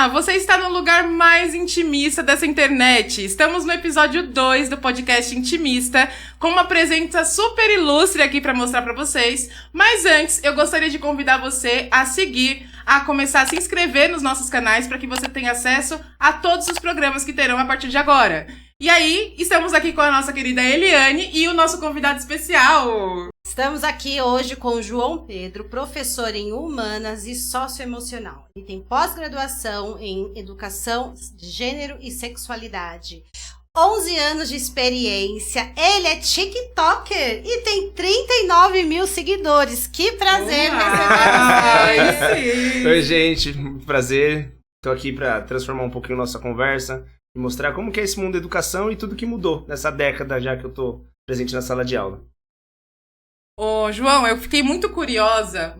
Olá, você está no lugar mais intimista dessa internet. Estamos no episódio 2 do podcast Intimista, com uma presença super ilustre aqui para mostrar para vocês. Mas antes, eu gostaria de convidar você a seguir, a começar a se inscrever nos nossos canais para que você tenha acesso a todos os programas que terão a partir de agora. E aí, estamos aqui com a nossa querida Eliane e o nosso convidado especial. Estamos aqui hoje com o João Pedro, professor em Humanas e Socioemocional. Ele tem pós-graduação em Educação de Gênero e Sexualidade. 11 anos de experiência, ele é TikToker e tem 39 mil seguidores. Que prazer receber você! Oi, gente, prazer. Estou aqui para transformar um pouquinho nossa conversa e mostrar como que é esse mundo da educação e tudo que mudou nessa década já que eu estou presente na sala de aula. Ô, João, eu fiquei muito curiosa,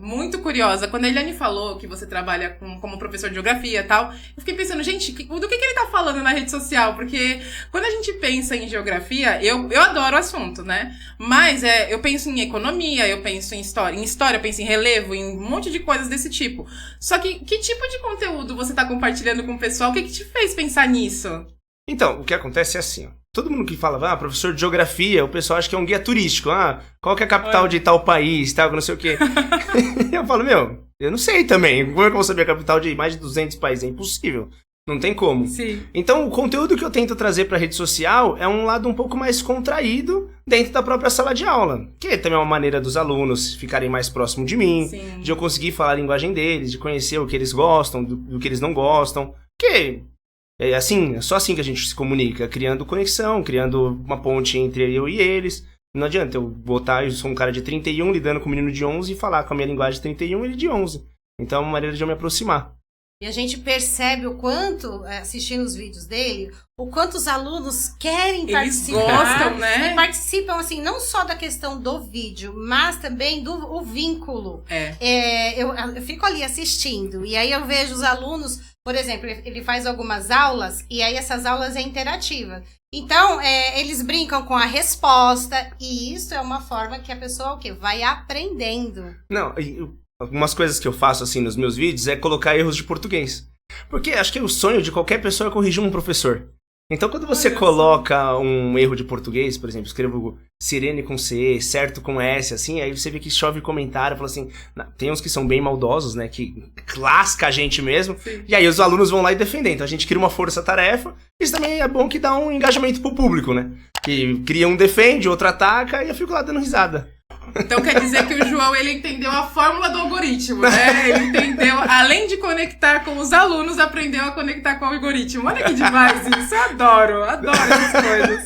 quando a Eliane falou que você trabalha como professor de geografia e tal, eu fiquei pensando, gente, do que ele tá falando na rede social? Porque quando a gente pensa em geografia, eu adoro o assunto, né? Mas eu penso em economia, eu penso em história, eu penso em relevo, em um monte de coisas desse tipo. Só que tipo de conteúdo você tá compartilhando com o pessoal? O que te fez pensar nisso? Então, o que acontece é assim, ó. Todo mundo que fala, professor de geografia, o pessoal acha que é um guia turístico. Qual que é a capital de tal país, tal, não sei o quê. Eu falo, eu não sei também. Como é que eu vou saber a capital de mais de 200 países? É impossível. Não tem como. Sim. Então, o conteúdo que eu tento trazer para a rede social é um lado um pouco mais contraído dentro da própria sala de aula. Que também é uma maneira dos alunos ficarem mais próximos de mim, Sim. de eu conseguir falar a linguagem deles, de conhecer o que eles gostam, do que eles não gostam. Que... é só assim que a gente se comunica, criando conexão, criando uma ponte entre eu e eles. Não adianta eu sou um cara de 31 lidando com um menino de 11 e falar com a minha linguagem de 31 e ele de 11. Então é uma maneira de eu me aproximar. E a gente percebe o quanto, assistindo os vídeos dele, o quanto os alunos querem participar. Eles gostam, né? E participam, assim, não só da questão do vídeo, mas também do vínculo. Eu fico ali assistindo, e aí eu vejo os alunos, por exemplo, ele faz algumas aulas, e aí essas aulas é interativa. Então, eles brincam com a resposta, e isso é uma forma que a pessoa vai aprendendo. Não, algumas coisas que eu faço assim nos meus vídeos é colocar erros de português. Porque acho que o sonho de qualquer pessoa é corrigir um professor. Então quando você coloca um erro de português, por exemplo, escrevo sirene com C, certo com S, assim, aí você vê que chove comentário, fala assim, tem uns que são bem maldosos, né, que lasca a gente mesmo, Sim. E aí os alunos vão lá e defendem. Então a gente cria uma força-tarefa, isso também é bom que dá um engajamento pro público, né, que cria um defende, outro ataca, e eu fico lá dando risada. Então quer dizer que o João, ele entendeu a fórmula do algoritmo, né? Ele entendeu, além de conectar com os alunos, aprendeu a conectar com o algoritmo. Olha que demais isso, eu adoro essas coisas.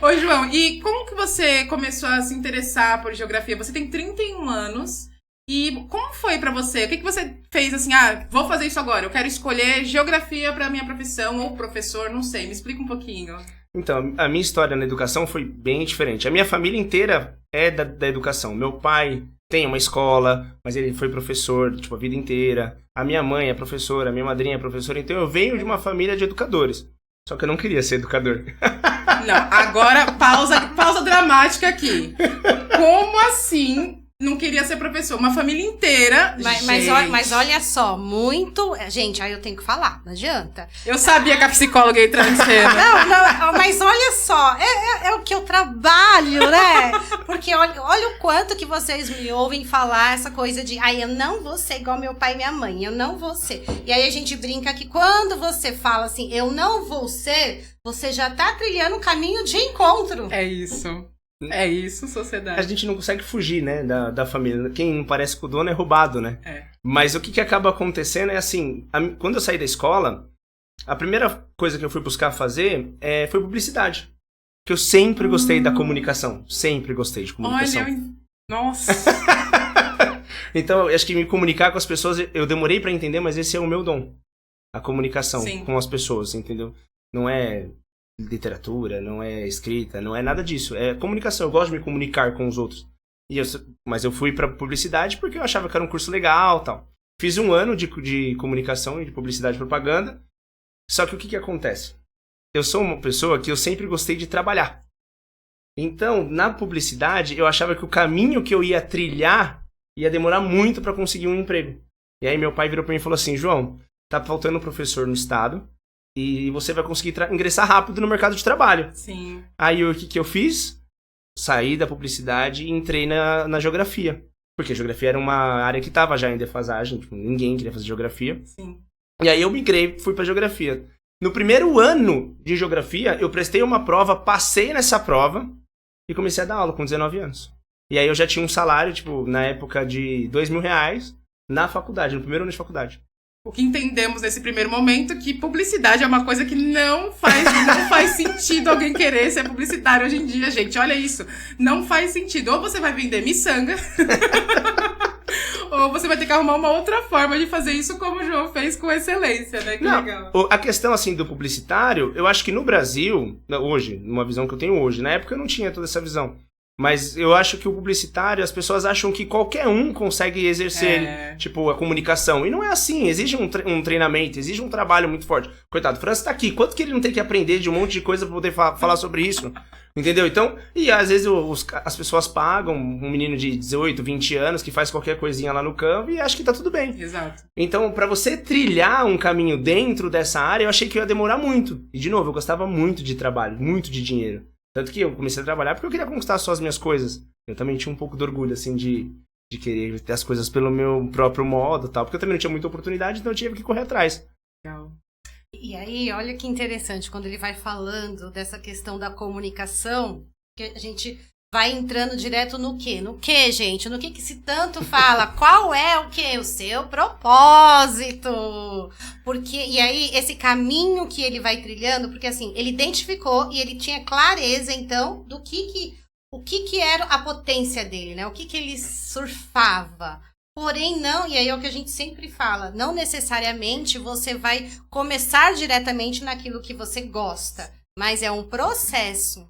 Ô João, e como que você começou a se interessar por geografia? Você tem 31 anos, e como foi pra você? O que você fez assim, vou fazer isso agora, eu quero escolher geografia pra minha profissão, ou professor, não sei, me explica um pouquinho. Então, a minha história na educação foi bem diferente. A minha família inteira é da educação. Meu pai tem uma escola, mas ele foi professor, a vida inteira. A minha mãe é professora, a minha madrinha é professora. Então, eu venho de uma família de educadores. Só que eu não queria ser educador. Não, agora, pausa dramática aqui. Como assim não queria ser professor? Uma família inteira. Mas olha só, muito... Gente, aí eu tenho que falar, não adianta. Eu sabia que a psicóloga ia entrar em cena. Não, mas olha só, é o que eu trabalho, né? Porque olha o quanto que vocês me ouvem falar essa coisa de eu não vou ser igual meu pai e minha mãe, eu não vou ser. E aí a gente brinca que quando você fala assim, eu não vou ser, você já tá trilhando um caminho de encontro. É isso, sociedade. A gente não consegue fugir, né, da família. Quem não parece com o dono é roubado, né? Mas o que acaba acontecendo é assim, quando eu saí da escola, a primeira coisa que eu fui buscar fazer foi publicidade. Porque eu sempre gostei da comunicação. Sempre gostei de comunicação. Olha, nossa! Então, eu acho que me comunicar com as pessoas, eu demorei pra entender, mas esse é o meu dom. A comunicação Sim. com as pessoas, entendeu? Não é literatura, não é escrita, não é nada disso. É comunicação, eu gosto de me comunicar com os outros. Mas eu fui pra publicidade porque eu achava que era um curso legal e tal. Fiz um ano de comunicação e de publicidade e propaganda. Só que o que acontece? Eu sou uma pessoa que eu sempre gostei de trabalhar. Então, na publicidade, eu achava que o caminho que eu ia trilhar ia demorar muito pra conseguir um emprego. E aí meu pai virou pra mim e falou assim, João, tá faltando professor no estado e você vai conseguir ingressar rápido no mercado de trabalho. Sim. Aí o que eu fiz? Saí da publicidade e entrei na geografia. Porque a geografia era uma área que tava já em defasagem, tipo, ninguém queria fazer geografia. Sim. E aí eu migrei, fui pra geografia. No primeiro ano de geografia, eu prestei uma prova, passei nessa prova e comecei a dar aula com 19 anos. E aí eu já tinha um salário, tipo, na época de R$2.000 na faculdade, no primeiro ano de faculdade. O que entendemos nesse primeiro momento é que publicidade é uma coisa que não faz sentido alguém querer ser publicitário hoje em dia, gente. Olha isso. Não faz sentido. Ou você vai vender miçanga, ou você vai ter que arrumar uma outra forma de fazer isso como o João fez com excelência, né? Que legal. A questão, assim, do publicitário, eu acho que no Brasil, hoje, numa visão que eu tenho hoje, na época eu não tinha toda essa visão. Mas eu acho que o publicitário, as pessoas acham que qualquer um consegue exercer, tipo, a comunicação. E não é assim, exige um treinamento, exige um trabalho muito forte. Coitado, o França tá aqui, quanto que ele não tem que aprender de um monte de coisa pra poder falar sobre isso? Entendeu? Então, e às vezes as pessoas pagam um menino de 18, 20 anos que faz qualquer coisinha lá no Canva e acha que tá tudo bem. Exato. Então, pra você trilhar um caminho dentro dessa área, eu achei que ia demorar muito. E, de novo, eu gostava muito de trabalho, muito de dinheiro. Tanto que eu comecei a trabalhar porque eu queria conquistar só as minhas coisas. Eu também tinha um pouco de orgulho, assim, de querer ter as coisas pelo meu próprio modo e tal. Porque eu também não tinha muita oportunidade, então eu tive que correr atrás. Legal. E aí, olha que interessante, quando ele vai falando dessa questão da comunicação, que a gente vai entrando direto no quê? No quê, gente? No que se tanto fala? Qual é o quê? O seu propósito. Porque, e aí, esse caminho que ele vai trilhando, porque assim, ele identificou e ele tinha clareza, então, do o que era a potência dele, né? O que ele surfava. Porém, não, e aí é o que a gente sempre fala, não necessariamente você vai começar diretamente naquilo que você gosta, mas é um processo.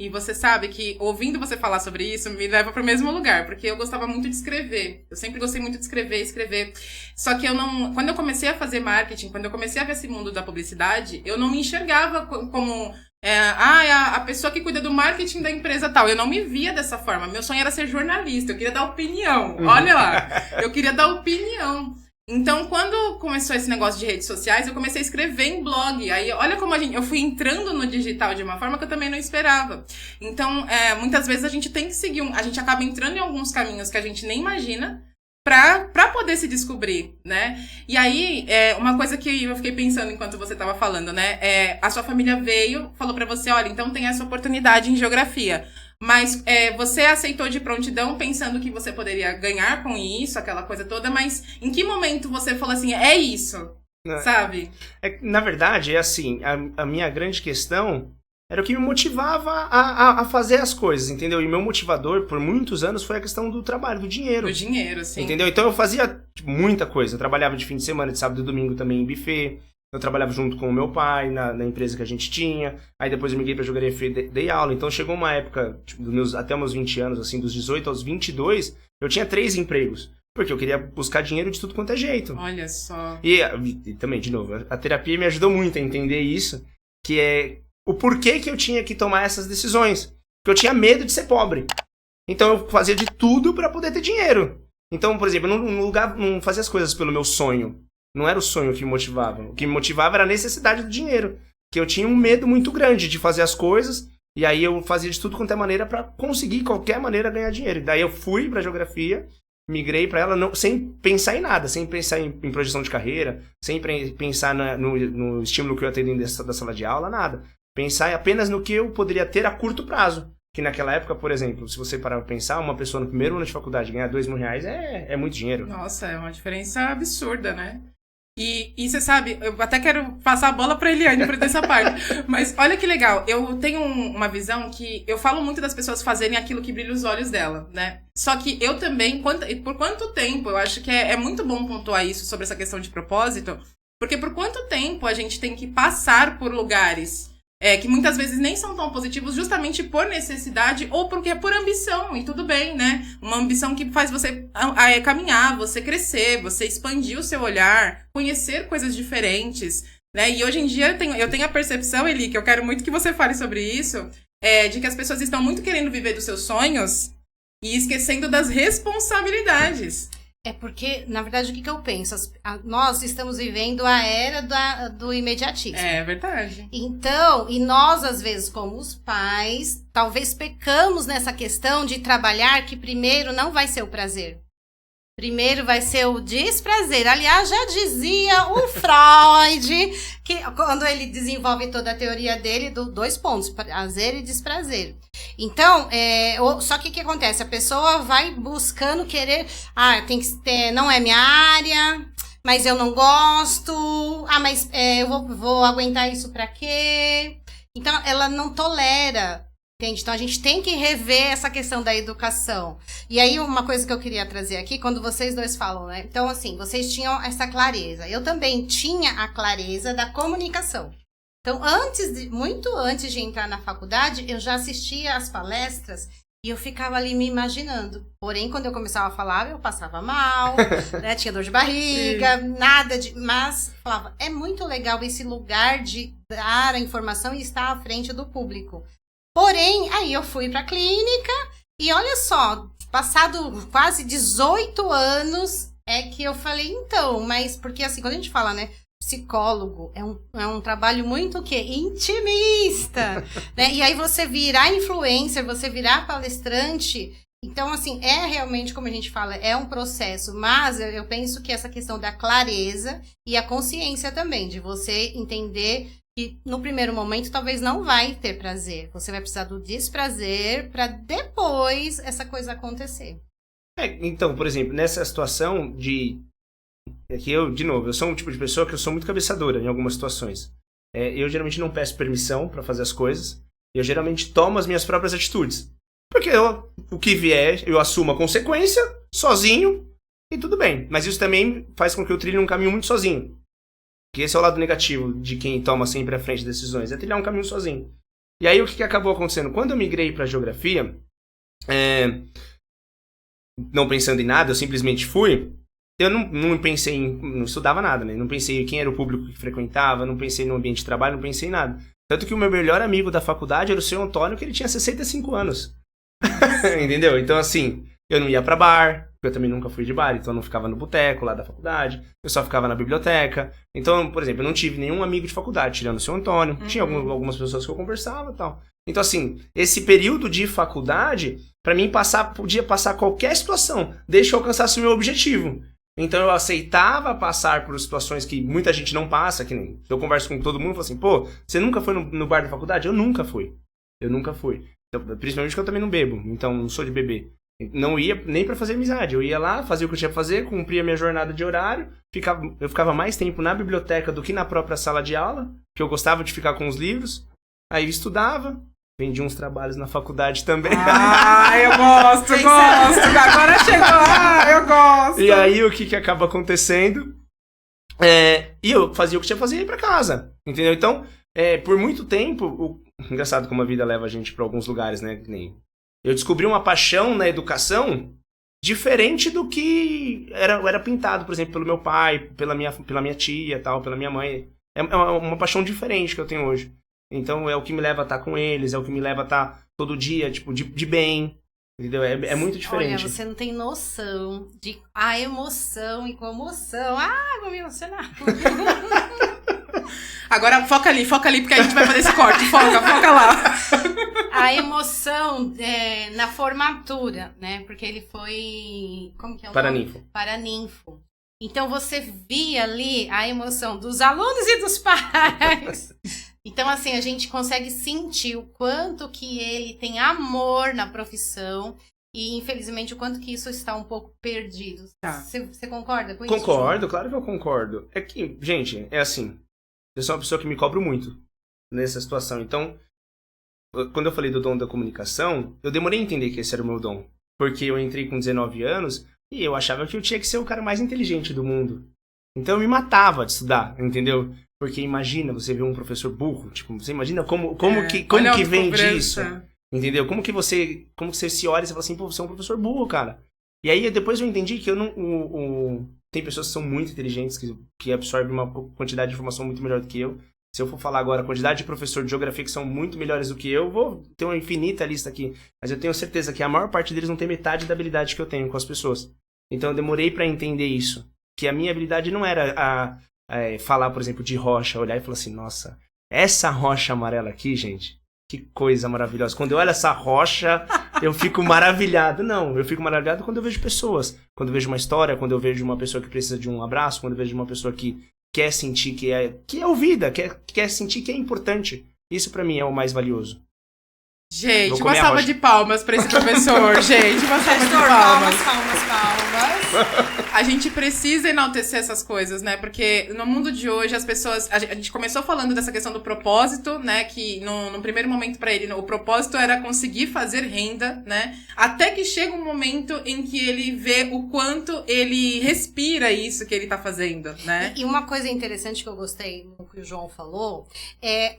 E você sabe que, ouvindo você falar sobre isso, me leva para o mesmo lugar, porque eu gostava muito de escrever. Eu sempre gostei muito de escrever. Só que eu não... Quando eu comecei a fazer marketing, quando eu comecei a ver esse mundo da publicidade, eu não me enxergava como... a pessoa que cuida do marketing da empresa tal. Eu não me via dessa forma. Meu sonho era ser jornalista. Eu queria dar opinião. Olha lá. Eu queria dar opinião. Então, quando começou esse negócio de redes sociais, eu comecei a escrever em blog. Aí, olha como eu fui entrando no digital de uma forma que eu também não esperava. Então, muitas vezes a gente tem que seguir... A gente acaba entrando em alguns caminhos que a gente nem imagina pra poder se descobrir, né? E aí, uma coisa que eu fiquei pensando enquanto você tava falando, né? A sua família falou pra você, olha, então tem essa oportunidade em geografia. Mas você aceitou de prontidão pensando que você poderia ganhar com isso, aquela coisa toda, mas em que momento você falou assim, é isso, sabe? Na verdade, é assim, a minha grande questão era o que me motivava a fazer as coisas, entendeu? E meu motivador, por muitos anos, foi a questão do trabalho, do dinheiro. Do dinheiro, sim. Entendeu? Então eu fazia muita coisa. Eu trabalhava de fim de semana, de sábado e domingo também em buffet. Eu trabalhava junto com o meu pai na empresa que a gente tinha. Aí depois eu migrei pra geografia e dei aula. Então chegou uma época, tipo, até meus 20 anos, assim, dos 18 aos 22, eu tinha 3 empregos. Porque eu queria buscar dinheiro de tudo quanto é jeito. Olha só. E também, de novo, a terapia me ajudou muito a entender isso, que é o porquê que eu tinha que tomar essas decisões. Porque eu tinha medo de ser pobre. Então eu fazia de tudo pra poder ter dinheiro. Então, por exemplo, eu não fazia as coisas pelo meu sonho. Não era o sonho que me motivava. O que me motivava era a necessidade do dinheiro. Que eu tinha um medo muito grande de fazer as coisas. E aí eu fazia de tudo quanto é maneira pra conseguir, de qualquer maneira, ganhar dinheiro. E daí eu fui pra geografia, migrei pra ela sem pensar em nada. Sem pensar em projeção de carreira. Sem pensar no estímulo que eu ia ter dentro da sala de aula, nada. Pensar apenas no que eu poderia ter a curto prazo. Que naquela época, por exemplo, se você parar pra pensar, uma pessoa no primeiro ano de faculdade ganhar R$2.000 é muito dinheiro. Nossa, é uma diferença absurda, né? E você sabe, eu até quero passar a bola pra Eliane pra ter essa parte. Mas olha que legal, eu tenho uma visão que eu falo muito das pessoas fazerem aquilo que brilha os olhos dela, né? Só que eu também, por quanto tempo, eu acho que é muito bom pontuar isso sobre essa questão de propósito, porque por quanto tempo a gente tem que passar por lugares que muitas vezes nem são tão positivos justamente por necessidade ou porque é por ambição, e tudo bem, né? Uma ambição que faz você caminhar, você crescer, você expandir o seu olhar, conhecer coisas diferentes, né? E hoje em dia eu tenho a percepção, Eli, que eu quero muito que você fale sobre isso, de que as pessoas estão muito querendo viver dos seus sonhos e esquecendo das responsabilidades. É porque, na verdade, o que eu penso? Nós estamos vivendo a era do imediatismo. É verdade. Então, e nós, às vezes, como os pais, talvez pecamos nessa questão de trabalhar que primeiro não vai ser o prazer. Primeiro vai ser o desprazer. Aliás, já dizia o Freud, que quando ele desenvolve toda a teoria dele, 2 pontos, prazer e desprazer. Então, só que o que acontece? A pessoa vai buscando querer, tem que ter, não é minha área, mas eu não gosto, mas eu vou aguentar isso pra quê? Então, ela não tolera. Entende? Então, a gente tem que rever essa questão da educação. E aí, uma coisa que eu queria trazer aqui, quando vocês dois falam, né? Então, assim, vocês tinham essa clareza. Eu também tinha a clareza da comunicação. Então, muito antes de entrar na faculdade, eu já assistia às palestras e eu ficava ali me imaginando. Porém, quando eu começava a falar, eu passava mal, né? Tinha dor de barriga, mas falava, é muito legal esse lugar de dar a informação e estar à frente do público. Porém, aí eu fui para a clínica e olha só, passado quase 18 anos é que eu falei, então, mas porque assim, quando a gente fala, né, psicólogo é um trabalho muito o quê? Intimista, né? E aí você virar influencer, você virar palestrante, então assim, é realmente como a gente fala, é um processo, mas eu penso que essa questão da clareza e a consciência também, de você entender que no primeiro momento talvez não vai ter prazer. Você vai precisar do desprazer para depois essa coisa acontecer. Então, por exemplo, nessa situação que de novo, eu sou um tipo de pessoa que eu sou muito cabeçadora em algumas situações. Eu geralmente não peço permissão para fazer as coisas. Eu geralmente tomo as minhas próprias atitudes. Porque o que vier, eu assumo a consequência, sozinho, e tudo bem. Mas isso também faz com que eu trilhe um caminho muito sozinho. Que esse é o lado negativo de quem toma sempre à frente decisões, é trilhar um caminho sozinho. E aí o que acabou acontecendo? Quando eu migrei para geografia, não pensando em nada, eu simplesmente fui, eu não pensei não estudava nada, né? Não pensei em quem era o público que frequentava, não pensei no ambiente de trabalho, não pensei em nada. Tanto que o meu melhor amigo da faculdade era o seu Antônio, que ele tinha 65 anos. Entendeu? Então assim, eu não ia pra bar, eu também nunca fui de bar, então eu não ficava no boteco lá da faculdade, eu só ficava na biblioteca. Então, por exemplo, eu não tive nenhum amigo de faculdade, tirando o seu Antônio. Tinha algumas pessoas que eu conversava e tal. Então, assim, esse período de faculdade, pra mim, podia passar qualquer situação, desde que eu alcançasse o meu objetivo. Então, eu aceitava passar por situações que muita gente não passa, que nem eu converso com todo mundo e falo assim, pô, você nunca foi no bar da faculdade? Eu nunca fui. Então, principalmente porque eu também não bebo, então não sou de beber. Não ia nem pra fazer amizade, eu ia lá, fazia o que eu tinha que fazer, cumpria minha jornada de horário, eu ficava mais tempo na biblioteca do que na própria sala de aula, que eu gostava de ficar com os livros, aí eu estudava, vendia uns trabalhos na faculdade também. Eu gosto, agora chegou, eu gosto. E aí o que acaba acontecendo, e eu fazia o que tinha que fazer e ia pra casa, entendeu? Então, por muito tempo, engraçado como a vida leva a gente pra alguns lugares, né, que nem... Eu descobri uma paixão na educação diferente do que era pintado, por exemplo, pelo meu pai, pela minha tia, tal, pela minha mãe. É uma paixão diferente que eu tenho hoje. Então é o que me leva a estar com eles, é o que me leva a estar todo dia, tipo, de bem. Entendeu? É muito diferente. Olha, você não tem noção de a emoção e comoção. Vou me emocionar. Agora foca ali, porque a gente vai fazer esse corte. Foca lá. A emoção na formatura, né? Porque ele foi... Como que é o nome? Paraninfo. Então você via ali a emoção dos alunos e dos pais. Então, assim, a gente consegue sentir o quanto que ele tem amor na profissão e, infelizmente, o quanto que isso está um pouco perdido. Você concorda com isso? Concordo, claro que eu concordo. É que, gente, é assim... Eu sou uma pessoa que me cobro muito nessa situação. Então, quando eu falei do dom da comunicação, eu demorei a entender que esse era o meu dom. Porque eu entrei com 19 anos e eu achava que eu tinha que ser o cara mais inteligente do mundo. Então eu me matava de estudar, entendeu? Porque imagina você ver um professor burro. Tipo, você imagina como que vem disso. Entendeu? Como que você se olha e você fala assim, pô, você é um professor burro, cara. E aí depois eu entendi que eu não... Tem pessoas que são muito inteligentes, que absorvem uma quantidade de informação muito melhor do que eu. Se eu for falar agora a quantidade de professor de geografia que são muito melhores do que eu, vou ter uma infinita lista aqui. Mas eu tenho certeza que a maior parte deles não tem metade da habilidade que eu tenho com as pessoas. Então eu demorei pra entender isso. Que a minha habilidade não era falar, por exemplo, de rocha, olhar e falar assim, nossa, essa rocha amarela aqui, gente, que coisa maravilhosa. Quando eu olho essa rocha, eu fico maravilhado. Não, eu fico maravilhado quando eu vejo pessoas. Quando eu vejo uma história, quando eu vejo uma pessoa que precisa de um abraço, quando eu vejo uma pessoa que quer sentir que é ouvida, quer sentir que é importante. Isso pra mim é o mais valioso. Gente, uma salva de palmas pra esse professor, gente. Uma salva de palmas. Palmas. A gente precisa enaltecer essas coisas, né? Porque no mundo de hoje, as pessoas... A gente começou falando dessa questão do propósito, né? Que no primeiro momento pra ele, o propósito era conseguir fazer renda, né? Até que chega um momento em que ele vê o quanto ele respira isso que ele tá fazendo, né? E uma coisa interessante que eu gostei no que o João falou,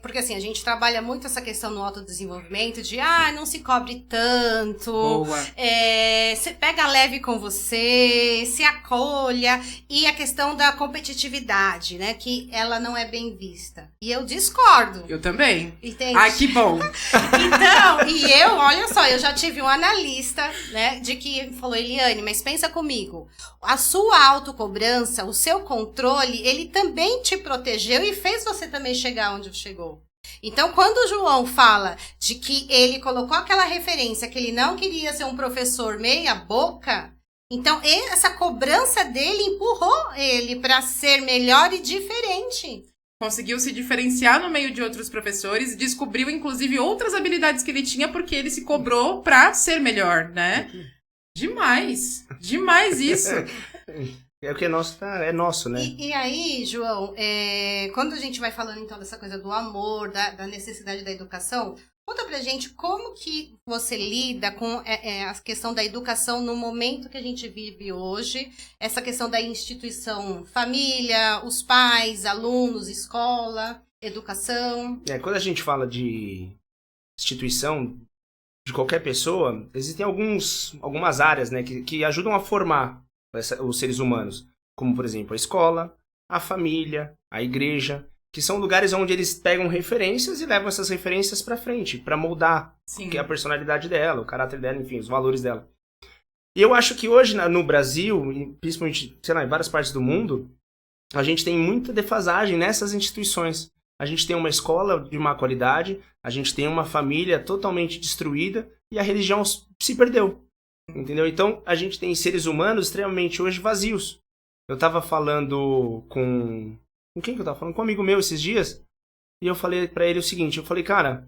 porque assim, a gente trabalha muito essa questão no autodesenvolvimento de, não se cobre tanto. Boa. Você pega leve com você, se acolha, e a questão da competitividade, né, que ela não é bem vista. E eu discordo. Eu também. Entende? Ai, que bom. Então, olha só, eu já tive um analista, né, de que falou, Eliane, mas pensa comigo, a sua autocobrança, o seu controle, ele também te protegeu e fez você também chegar onde chegou. Então, quando o João fala de que ele colocou aquela referência, que ele não queria ser um professor meia boca, então essa cobrança dele empurrou ele para ser melhor e diferente. Conseguiu se diferenciar no meio de outros professores e descobriu, inclusive, outras habilidades que ele tinha porque ele se cobrou pra ser melhor, né? Demais! Demais isso! É o que é nosso, é nosso, né? E aí, João, quando a gente vai falando então dessa coisa do amor, da necessidade da educação, conta pra gente como que você lida com a questão da educação no momento que a gente vive hoje, essa questão da instituição, família, os pais, alunos, escola, educação. Quando a gente fala de instituição de qualquer pessoa, existem algumas áreas, né, que ajudam a formar os seres humanos, como por exemplo a escola, a família, a igreja, que são lugares onde eles pegam referências e levam essas referências pra frente, pra moldar que é a personalidade dela, o caráter dela, enfim, os valores dela. E eu acho que hoje no Brasil, e principalmente, sei lá, em várias partes do mundo, a gente tem muita defasagem nessas instituições. A gente tem uma escola de má qualidade, a gente tem uma família totalmente destruída e a religião se perdeu. Entendeu? Então, a gente tem seres humanos extremamente hoje vazios. Eu tava falando com quem que eu tava falando? Com um amigo meu esses dias. E eu falei pra ele o seguinte, eu falei, cara,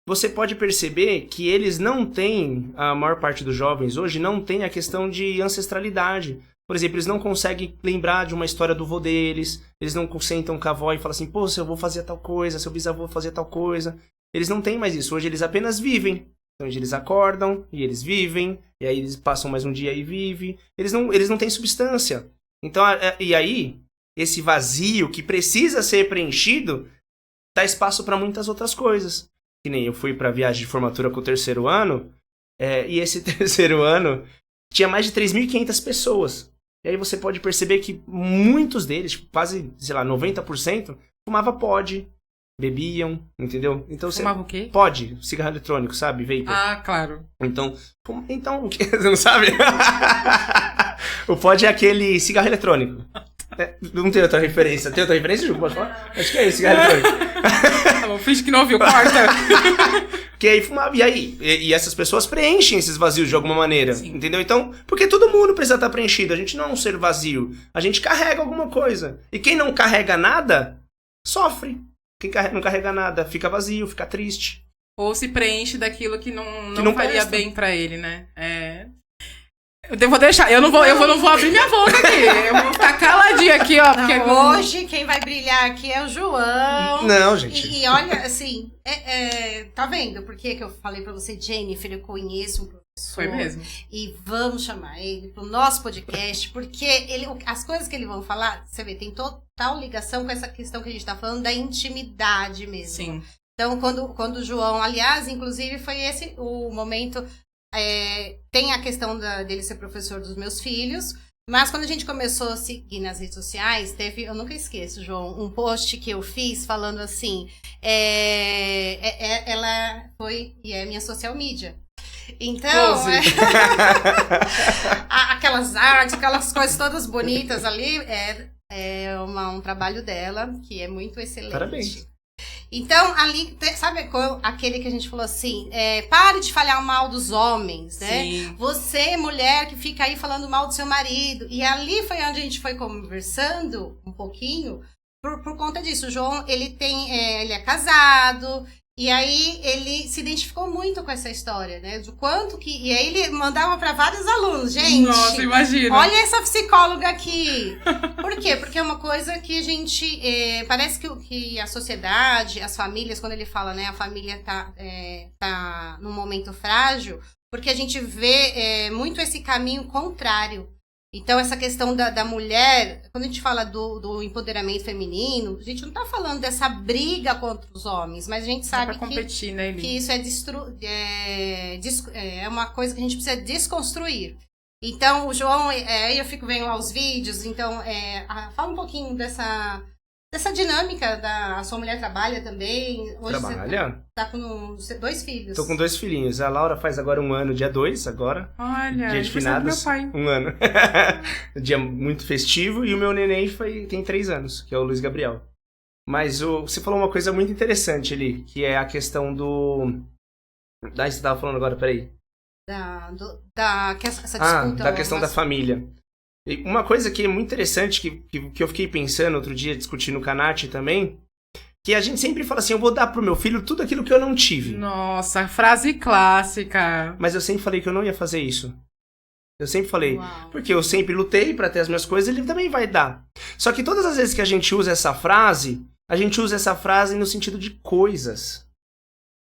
você pode perceber que eles não têm, a maior parte dos jovens hoje, não tem a questão de ancestralidade. Por exemplo, eles não conseguem lembrar de uma história do vô deles, eles não sentam com a avó e falam assim, pô, seu avô fazia tal coisa, seu bisavô fazia tal coisa. Eles não têm mais isso. Hoje eles apenas vivem. Então eles acordam e eles vivem, e aí eles passam mais um dia e vivem. Eles não têm substância. Então, e aí, esse vazio que precisa ser preenchido, dá espaço para muitas outras coisas. Que nem eu fui para viagem de formatura com o terceiro ano, e esse terceiro ano tinha mais de 3.500 pessoas. E aí você pode perceber que muitos deles, quase, sei lá, 90%, fumava pod, bebiam, entendeu? Então Fumava o quê? Pod, cigarro eletrônico, sabe? Vapor. Ah, claro. Então o que? Você não sabe? O pod é aquele cigarro eletrônico. Não tem outra referência. Tem outra referência, Ju? Pode falar? Acho que é esse, cigarro eletrônico. Tá bom, finge que não ouviu, corta. Que aí fumava. E aí? E essas pessoas preenchem esses vazios de alguma maneira. Sim. Entendeu? Então, porque todo mundo precisa estar preenchido. A gente não é um ser vazio. A gente carrega alguma coisa. E quem não carrega nada, sofre. Quem não carrega nada, fica vazio, fica triste. Ou se preenche daquilo que não faria presta. bem pra ele, né? Eu vou deixar, eu não vou abrir minha boca aqui. Eu vou ficar caladinha aqui, ó. Porque hoje quem vai brilhar aqui é o João. Não, gente. E olha, assim, tá vendo? Por que eu falei pra você, Jennifer, eu conheço um professor. Foi mesmo. E vamos chamar ele pro nosso podcast, porque as coisas que ele vão falar, você vê, tem total ligação com essa questão que a gente tá falando da intimidade mesmo. Sim. Então, quando o João, aliás, inclusive, foi esse o momento. Tem a questão dele ser professor dos meus filhos, mas quando a gente começou a seguir nas redes sociais, eu nunca esqueço, João, um post que eu fiz falando assim, ela foi e é minha social media. Então, Pose. aquelas artes, aquelas coisas todas bonitas ali, um trabalho dela que é muito excelente. Parabéns. Então, ali, sabe aquele que a gente falou assim, pare de falar mal dos homens, né? Sim. Você, mulher, que fica aí falando mal do seu marido. E ali foi onde a gente foi conversando um pouquinho, por conta disso. O João, ele é casado, e aí ele se identificou muito com essa história, né? Do quanto que... E aí ele mandava para vários alunos, gente. Nossa, imagina. Olha essa psicóloga aqui. Por quê? Porque é uma coisa que a gente... parece que a sociedade, as famílias, quando ele fala, né? A família tá num momento frágil, porque a gente vê muito esse caminho contrário. Então, essa questão da mulher, quando a gente fala do empoderamento feminino, a gente não tá falando dessa briga contra os homens, mas a gente sabe competir, né, Eli? que isso é uma coisa que a gente precisa desconstruir. Então, o João, eu fico vendo lá os vídeos, então, fala um pouquinho dessa dinâmica a sua mulher trabalha também. Hoje Trabalha? Você tá com 2 filhos. Tô com 2 filhinhos. A Laura faz agora 1 ano, dia 2, agora. Olha, Dia de finados. meu pai. 1 ano. Dia muito festivo. E o meu neném tem 3 anos, que é o Luiz Gabriel. Mas você falou uma coisa muito interessante ali, que é a questão do... você tava falando agora, peraí. Essa disputa. Da questão da família. E uma coisa que é muito interessante, que eu fiquei pensando outro dia, discutindo com a Nath também, que a gente sempre fala assim, eu vou dar pro meu filho tudo aquilo que eu não tive. Nossa, frase clássica. Mas eu sempre falei que eu não ia fazer isso. Eu sempre falei, Uau. porque eu sempre lutei pra ter as minhas coisas, ele também vai dar. Só que todas as vezes que a gente usa essa frase no sentido de coisas.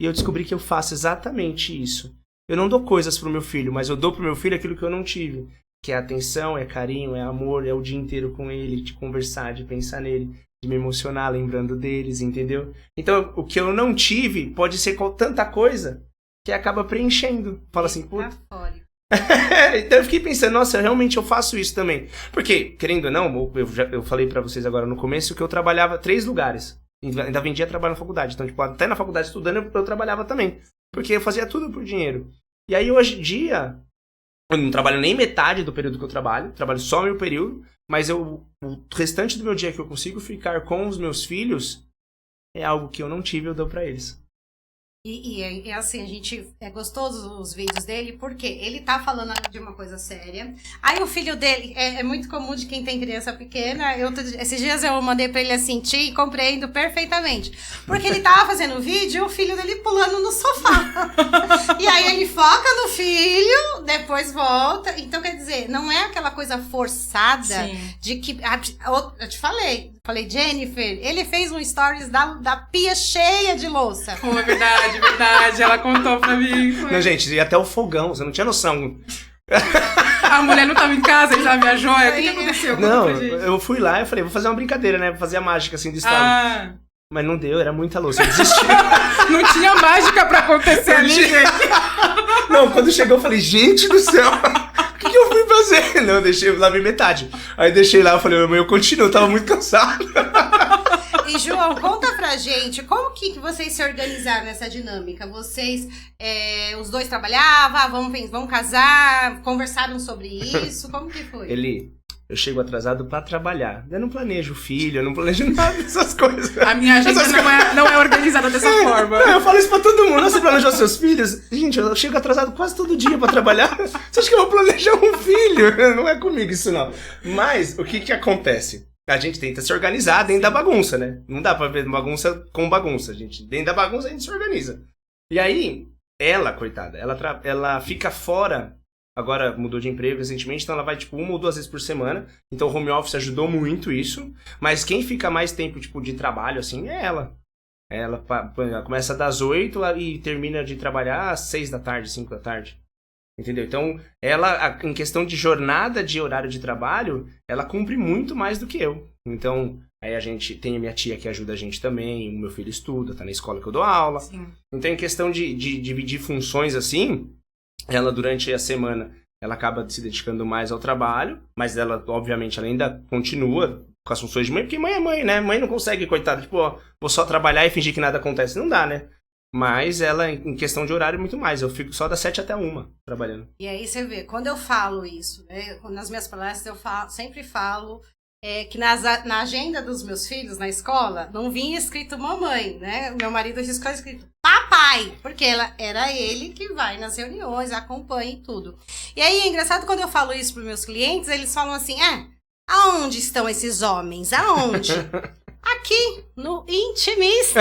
E eu descobri que eu faço exatamente isso. Eu não dou coisas pro meu filho, mas eu dou pro meu filho aquilo que eu não tive. Que é atenção, é carinho, é amor, é o dia inteiro com ele, de conversar, de pensar nele, de me emocionar lembrando deles, entendeu? Então, o que eu não tive pode ser com tanta coisa que acaba preenchendo. Fala assim, puta. Então eu fiquei pensando, nossa, realmente eu faço isso também. Porque, querendo ou não, eu falei pra vocês agora no começo que eu trabalhava 3 lugares. Ainda vendia trabalho na faculdade. Então, tipo, até na faculdade estudando eu trabalhava também. Porque eu fazia tudo por dinheiro. E aí, hoje em dia... Eu não trabalho nem metade do período que eu trabalho só meu período, mas o restante do meu dia que eu consigo ficar com os meus filhos é algo que eu não tive, eu dou pra eles. E assim, a gente é gostoso os vídeos dele, porque ele tá falando de uma coisa séria. Aí o filho dele, é muito comum de quem tem criança pequena, esses dias eu mandei pra ele assim, e compreendo perfeitamente. Porque ele tava fazendo vídeo e o filho dele pulando no sofá. E aí ele foca no filho, depois volta. Então, quer dizer, não é aquela coisa forçada. Sim. De que... Eu te falei, Jennifer, ele fez um stories da pia cheia de louça. Pô, é verdade, ela contou pra mim. Não, gente, e até o fogão, você não tinha noção. A mulher não tava em casa, ele já viajou, o que aconteceu? Conta Não, pra gente. eu fui lá e falei, vou fazer uma brincadeira, né? Vou fazer a mágica, assim, do estado. Mas não deu, era muita louça, eu desisti. Não tinha mágica pra acontecer ali, gente. Não, quando chegou eu falei, gente do céu, o que eu fui fazer? Não, eu lavei metade. Aí deixei lá, eu falei, mãe, eu continuo, eu tava muito cansado. E, João, conta pra gente, como que vocês se organizaram nessa dinâmica? Vocês, os dois trabalhavam, vamos casar, conversaram sobre isso, como que foi? Eu chego atrasado pra trabalhar. Eu não planejo filho, eu não planejo nada dessas coisas. A minha agenda não é organizada dessa forma. Eu falo isso pra todo mundo. Você planejou seus filhos? Gente, eu chego atrasado quase todo dia pra trabalhar. Você acha que eu vou planejar um filho? Não é comigo isso, não. Mas, o que acontece? A gente tenta se organizar dentro da bagunça, né? Não dá pra ver bagunça com bagunça, gente. Dentro da bagunça a gente se organiza. E aí, ela, coitada, ela fica fora... Agora mudou de emprego recentemente, então ela vai, tipo, 1 ou 2 vezes por semana. Então o home office ajudou muito isso. Mas quem fica mais tempo, tipo, de trabalho, assim, é ela. Ela começa das 8 e termina de trabalhar às 6 da tarde, 5 da tarde. Entendeu? Então, ela, em questão de jornada de horário de trabalho, ela cumpre muito mais do que eu. Então, aí a gente tem a minha tia que ajuda a gente também, o meu filho estuda, tá na escola que eu dou aula. Sim. Então, em questão de dividir funções assim... Ela, durante a semana, ela acaba se dedicando mais ao trabalho, mas ela, obviamente, ela ainda continua com as funções de mãe, porque mãe é mãe, né? Mãe não consegue, coitada, tipo, ó, vou só trabalhar e fingir que nada acontece. Não dá, né? Mas ela, em questão de horário, muito mais. Eu fico só das 7 até 1 trabalhando. E aí você vê, quando eu falo isso, né, nas minhas palestras sempre falo que na agenda dos meus filhos na escola não vinha escrito mamãe, né? O meu marido ficou escrito papai, porque era ele que vai nas reuniões, acompanha e tudo. E aí é engraçado quando eu falo isso para os meus clientes, eles falam assim, aonde estão esses homens? Aonde? Aqui, no Intimista!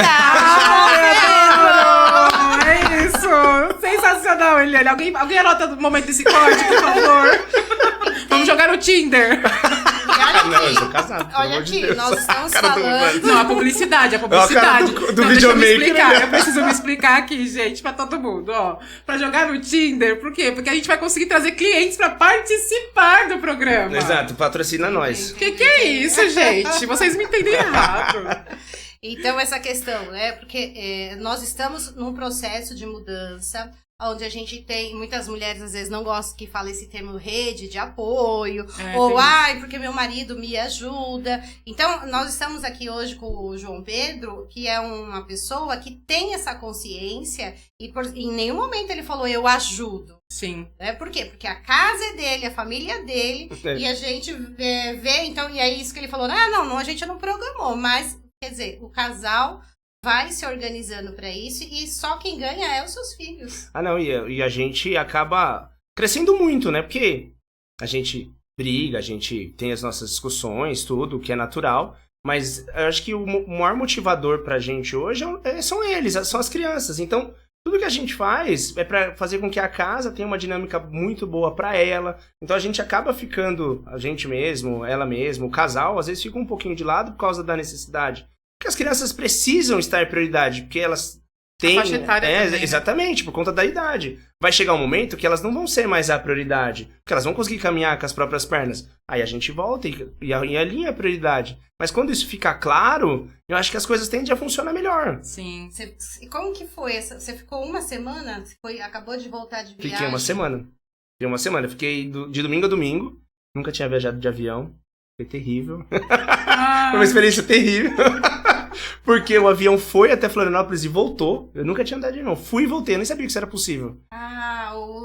É isso! Sensacional, Eliane. Alguém anota o momento desse corte, por favor? Vamos jogar no Tinder. Não, eu sou casado. Olha aqui, nós estamos falando... Não, a publicidade. Do Não, videomaker. Eu preciso me explicar aqui, gente, pra todo mundo, ó. Pra jogar no Tinder, por quê? Porque a gente vai conseguir trazer clientes pra participar do programa. Exato, patrocina nós. Que é isso, gente? Vocês me entendem errado. Então, essa questão, né? Porque nós estamos num processo de mudança, onde a gente tem, muitas mulheres às vezes não gostam que fale esse termo rede de apoio, ou porque meu marido me ajuda. Então, nós estamos aqui hoje com o João Pedro, que é uma pessoa que tem essa consciência e em nenhum momento ele falou, eu ajudo. Sim. Por quê? Porque a casa é dele, a família é dele, e a gente vê, então, e é isso que ele falou, não, a gente não programou, mas, quer dizer, o casal vai se organizando para isso e só quem ganha é os seus filhos. Não, e a gente acaba crescendo muito, né? Porque a gente briga, a gente tem as nossas discussões, tudo, que é natural, mas eu acho que o maior motivador pra gente hoje são eles, são as crianças. Então, tudo que a gente faz é pra fazer com que a casa tenha uma dinâmica muito boa pra ela. Então a gente acaba ficando, a gente mesmo, ela mesmo, o casal, às vezes fica um pouquinho de lado por causa da necessidade. Porque as crianças precisam estar em prioridade, porque elas têm... A faixa etária também, né? Exatamente, por conta da idade. Vai chegar um momento que elas não vão ser mais a prioridade, porque elas vão conseguir caminhar com as próprias pernas. Aí a gente volta e alinha a prioridade. Mas quando isso fica claro, eu acho que as coisas tendem a funcionar melhor. Sim. E como que foi? Você ficou uma semana? Acabou de voltar de viagem? Fiquei uma semana. Fiquei de domingo a domingo. Nunca tinha viajado de avião. Foi terrível. Foi uma experiência terrível. Porque o avião foi até Florianópolis e voltou. Eu nunca tinha andado de avião. Fui e voltei. Eu nem sabia que isso era possível.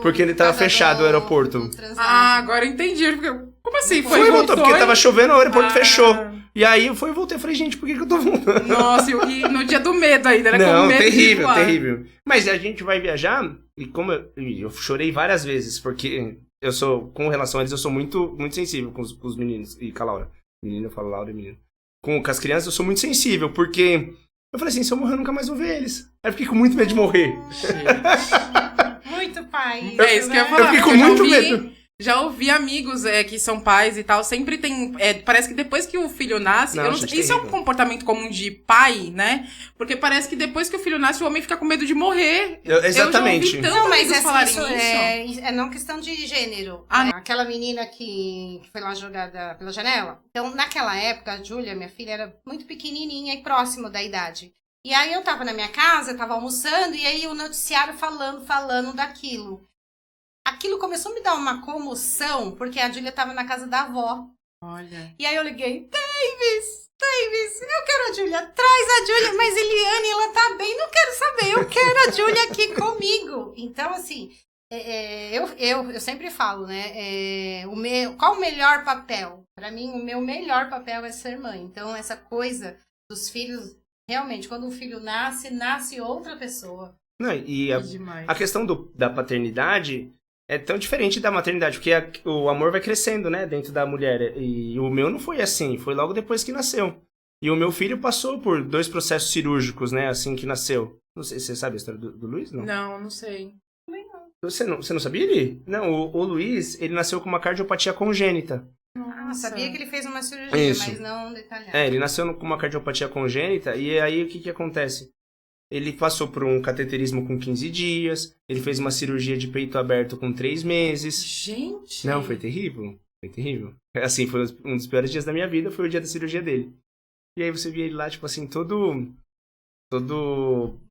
Porque ele tava fechado o aeroporto. Agora eu entendi. Como assim? Foi e voltou? Porque tava chovendo, o aeroporto fechou. E aí eu fui e voltei. Eu falei, gente, por que eu tô voltando? Nossa, e no dia do medo ainda, né? Não, com medo terrível. Mas a gente vai viajar, e como eu chorei várias vezes, porque eu sou, com relação a eles, eu sou muito, muito sensível com os meninos. E com a Laura. Menino, eu falo Laura e menino. Com as crianças, eu sou muito sensível, porque eu falei assim, se eu morrer, eu nunca mais vou ver eles. Aí eu fiquei com muito medo de morrer. Muito pai. É isso que eu ia falar. Eu fiquei com muito medo. Já ouvi amigos que são pais e tal, sempre tem... parece que depois que o filho nasce... isso é um comportamento comum de pai, né? Porque parece que depois que o filho nasce, o homem fica com medo de morrer. Exatamente. Eu já ouvi tanto amigos falarem isso. É não questão de gênero. Aquela menina que foi lá jogada pela janela. Então, naquela época, a Júlia, minha filha, era muito pequenininha e próximo da idade. E aí eu tava na minha casa, eu tava almoçando, e aí o noticiário falando daquilo. Aquilo começou a me dar uma comoção, porque a Júlia tava na casa da avó. Olha. E aí eu liguei, Davis, eu quero a Júlia, traz a Júlia. Mas Eliane, ela tá bem, não quero saber, eu quero a Júlia aqui comigo. Então, assim, eu sempre falo, né, qual o melhor papel? Pra mim, o meu melhor papel é ser mãe. Então, essa coisa dos filhos, realmente, quando um filho nasce outra pessoa. Não, e a questão da paternidade é tão diferente da maternidade, porque o amor vai crescendo, né, dentro da mulher. E o meu não foi assim, foi logo depois que nasceu. E o meu filho passou por 2 processos cirúrgicos, né, assim que nasceu. Não sei, você sabe a história do Luiz? Não sei. Você não sabia ele? Não, o Luiz, ele nasceu com uma cardiopatia congênita. Sabia que ele fez uma cirurgia, mas não detalhado. Ele nasceu com uma cardiopatia congênita, e aí o que acontece? Ele passou por um cateterismo com 15 dias, ele fez uma cirurgia de peito aberto com 3 meses. Gente! Não, foi terrível. Assim, foi um dos piores dias da minha vida, foi o dia da cirurgia dele. E aí você via ele lá, tipo assim, todo...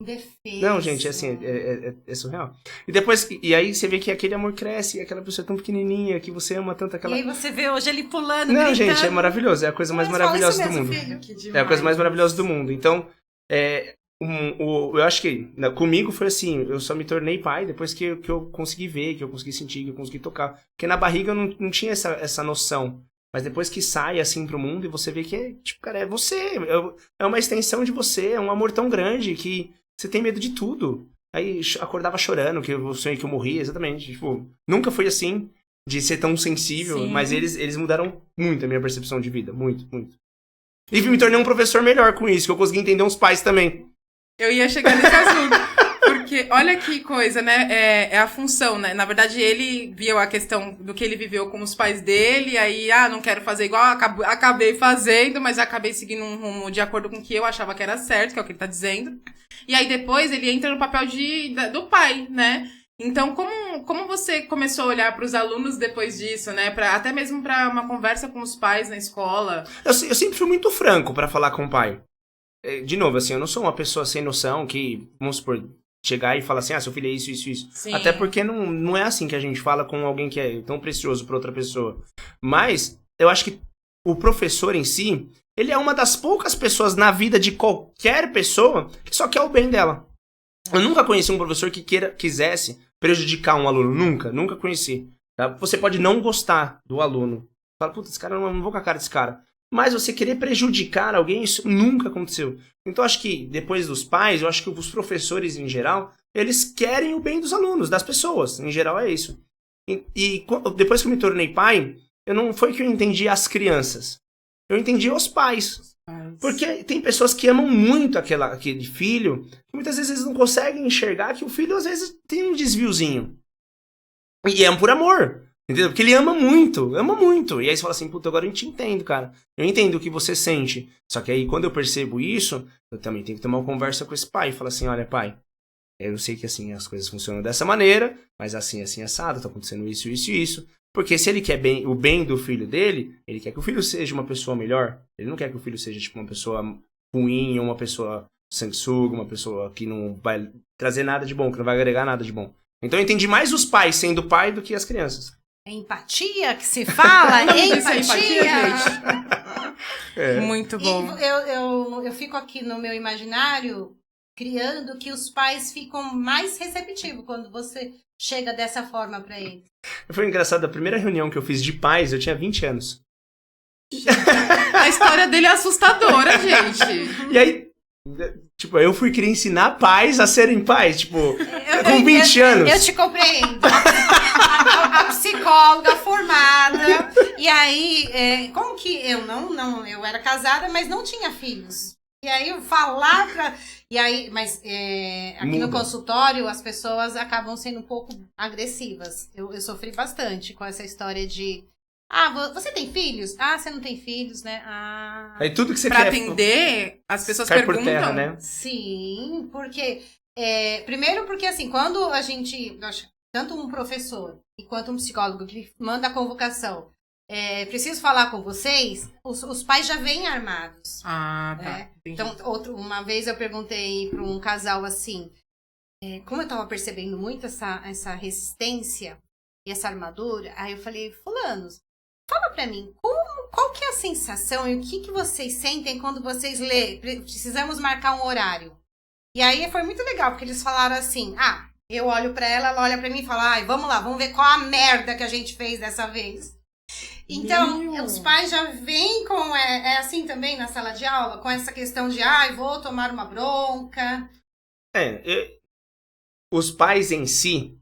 Defeso. Não, gente, assim, é surreal. E aí você vê que aquele amor cresce, e aquela pessoa tão pequenininha, que você ama tanto aquela... E aí você vê hoje ele pulando, Não, gritando. gente, é maravilhoso, é a coisa mais maravilhosa do mundo. Filho. É a coisa mais maravilhosa do mundo. Então, Eu acho que comigo foi assim, eu só me tornei pai depois que eu consegui ver, que eu consegui sentir, que eu consegui tocar. Porque na barriga eu não tinha essa noção. Mas depois que sai assim pro mundo e você vê que tipo, cara, é você. É uma extensão de você, é um amor tão grande que você tem medo de tudo. Aí acordava chorando, que eu sonhei que eu morria, exatamente. Tipo, nunca foi assim, de ser tão sensível, Sim. mas eles mudaram muito a minha percepção de vida, muito, muito. E me tornei um professor melhor com isso, que eu consegui entender uns pais também. Eu ia chegar nesse assunto. Porque olha que coisa, né? É a função, né? Na verdade, ele viu a questão do que ele viveu com os pais dele, aí, não quero fazer igual, acabei fazendo, mas acabei seguindo um rumo de acordo com o que eu achava que era certo, que é o que ele tá dizendo. E aí depois ele entra no papel do pai, né? Então, como você começou a olhar para os alunos depois disso, né? Até mesmo para uma conversa com os pais na escola? Eu sempre fui muito franco pra falar com o pai. De novo, assim, eu não sou uma pessoa sem noção que, vamos supor, chegar e falar assim, seu filho é isso, isso, isso. Sim. Até porque não é assim que a gente fala com alguém que é tão precioso pra outra pessoa. Mas, eu acho que o professor em si, ele é uma das poucas pessoas na vida de qualquer pessoa que só quer o bem dela. Eu nunca conheci um professor que quisesse prejudicar um aluno. Nunca conheci. Tá? Você pode não gostar do aluno. Fala, puta, esse cara, eu não vou com a cara desse cara. Mas você querer prejudicar alguém, isso nunca aconteceu. Então, acho que depois dos pais, eu acho que os professores em geral, eles querem o bem dos alunos, das pessoas. Em geral, é isso. E depois que eu me tornei pai, não foi que eu entendi as crianças. Eu entendi os pais. Porque tem pessoas que amam muito aquele filho, que muitas vezes eles não conseguem enxergar que o filho, às vezes, tem um desviozinho. E é por amor. Entendeu? Porque ele ama muito. E aí você fala assim, puta, agora eu te entendo, cara. Eu entendo o que você sente. Só que aí, quando eu percebo isso, eu também tenho que tomar uma conversa com esse pai. E falar assim, olha, pai, eu sei que assim as coisas funcionam dessa maneira, mas assim, assado, tá acontecendo isso, isso e isso. Porque se ele quer o bem do filho dele, ele quer que o filho seja uma pessoa melhor. Ele não quer que o filho seja, tipo, uma pessoa ruim, ou uma pessoa sanguessuga, uma pessoa que não vai trazer nada de bom, que não vai agregar nada de bom. Então eu entendi mais os pais sendo pai do que as crianças. É empatia que se fala? Empatia, gente. Muito bom. E eu fico aqui no meu imaginário criando que os pais ficam mais receptivos quando você chega dessa forma pra eles. Foi engraçado, a primeira reunião que eu fiz de pais, eu tinha 20 anos. A história dele é assustadora, gente. E aí, tipo, eu querer ensinar pais a serem pais, tipo, com 20 anos. Eu te compreendo. A psicóloga formada. E aí, como que eu eu era casada, mas não tinha filhos. E aí eu falar pra... E aí, mas aqui no consultório as pessoas acabam sendo um pouco agressivas. Eu sofri bastante com essa história de... você tem filhos? Você não tem filhos, né? Aí tudo que você pra quer... atender, as pessoas cai perguntam. por terra, né? Sim, porque... primeiro porque, assim, quando a gente... Tanto um professor quanto um psicólogo que manda a convocação, preciso falar com vocês, os pais já vêm armados. Tá. Né? Então, uma vez eu perguntei para um casal assim, como eu estava percebendo muito essa resistência e essa armadura, aí eu falei, fulanos, fala para mim, qual que é a sensação e o que vocês sentem quando vocês precisamos marcar um horário? E aí foi muito legal, porque eles falaram assim, eu olho pra ela olha pra mim e fala, vamos lá, vamos ver qual a merda que a gente fez dessa vez. Então, os pais já vêm com, assim também na sala de aula, com essa questão de, vou tomar uma bronca. Os pais em si,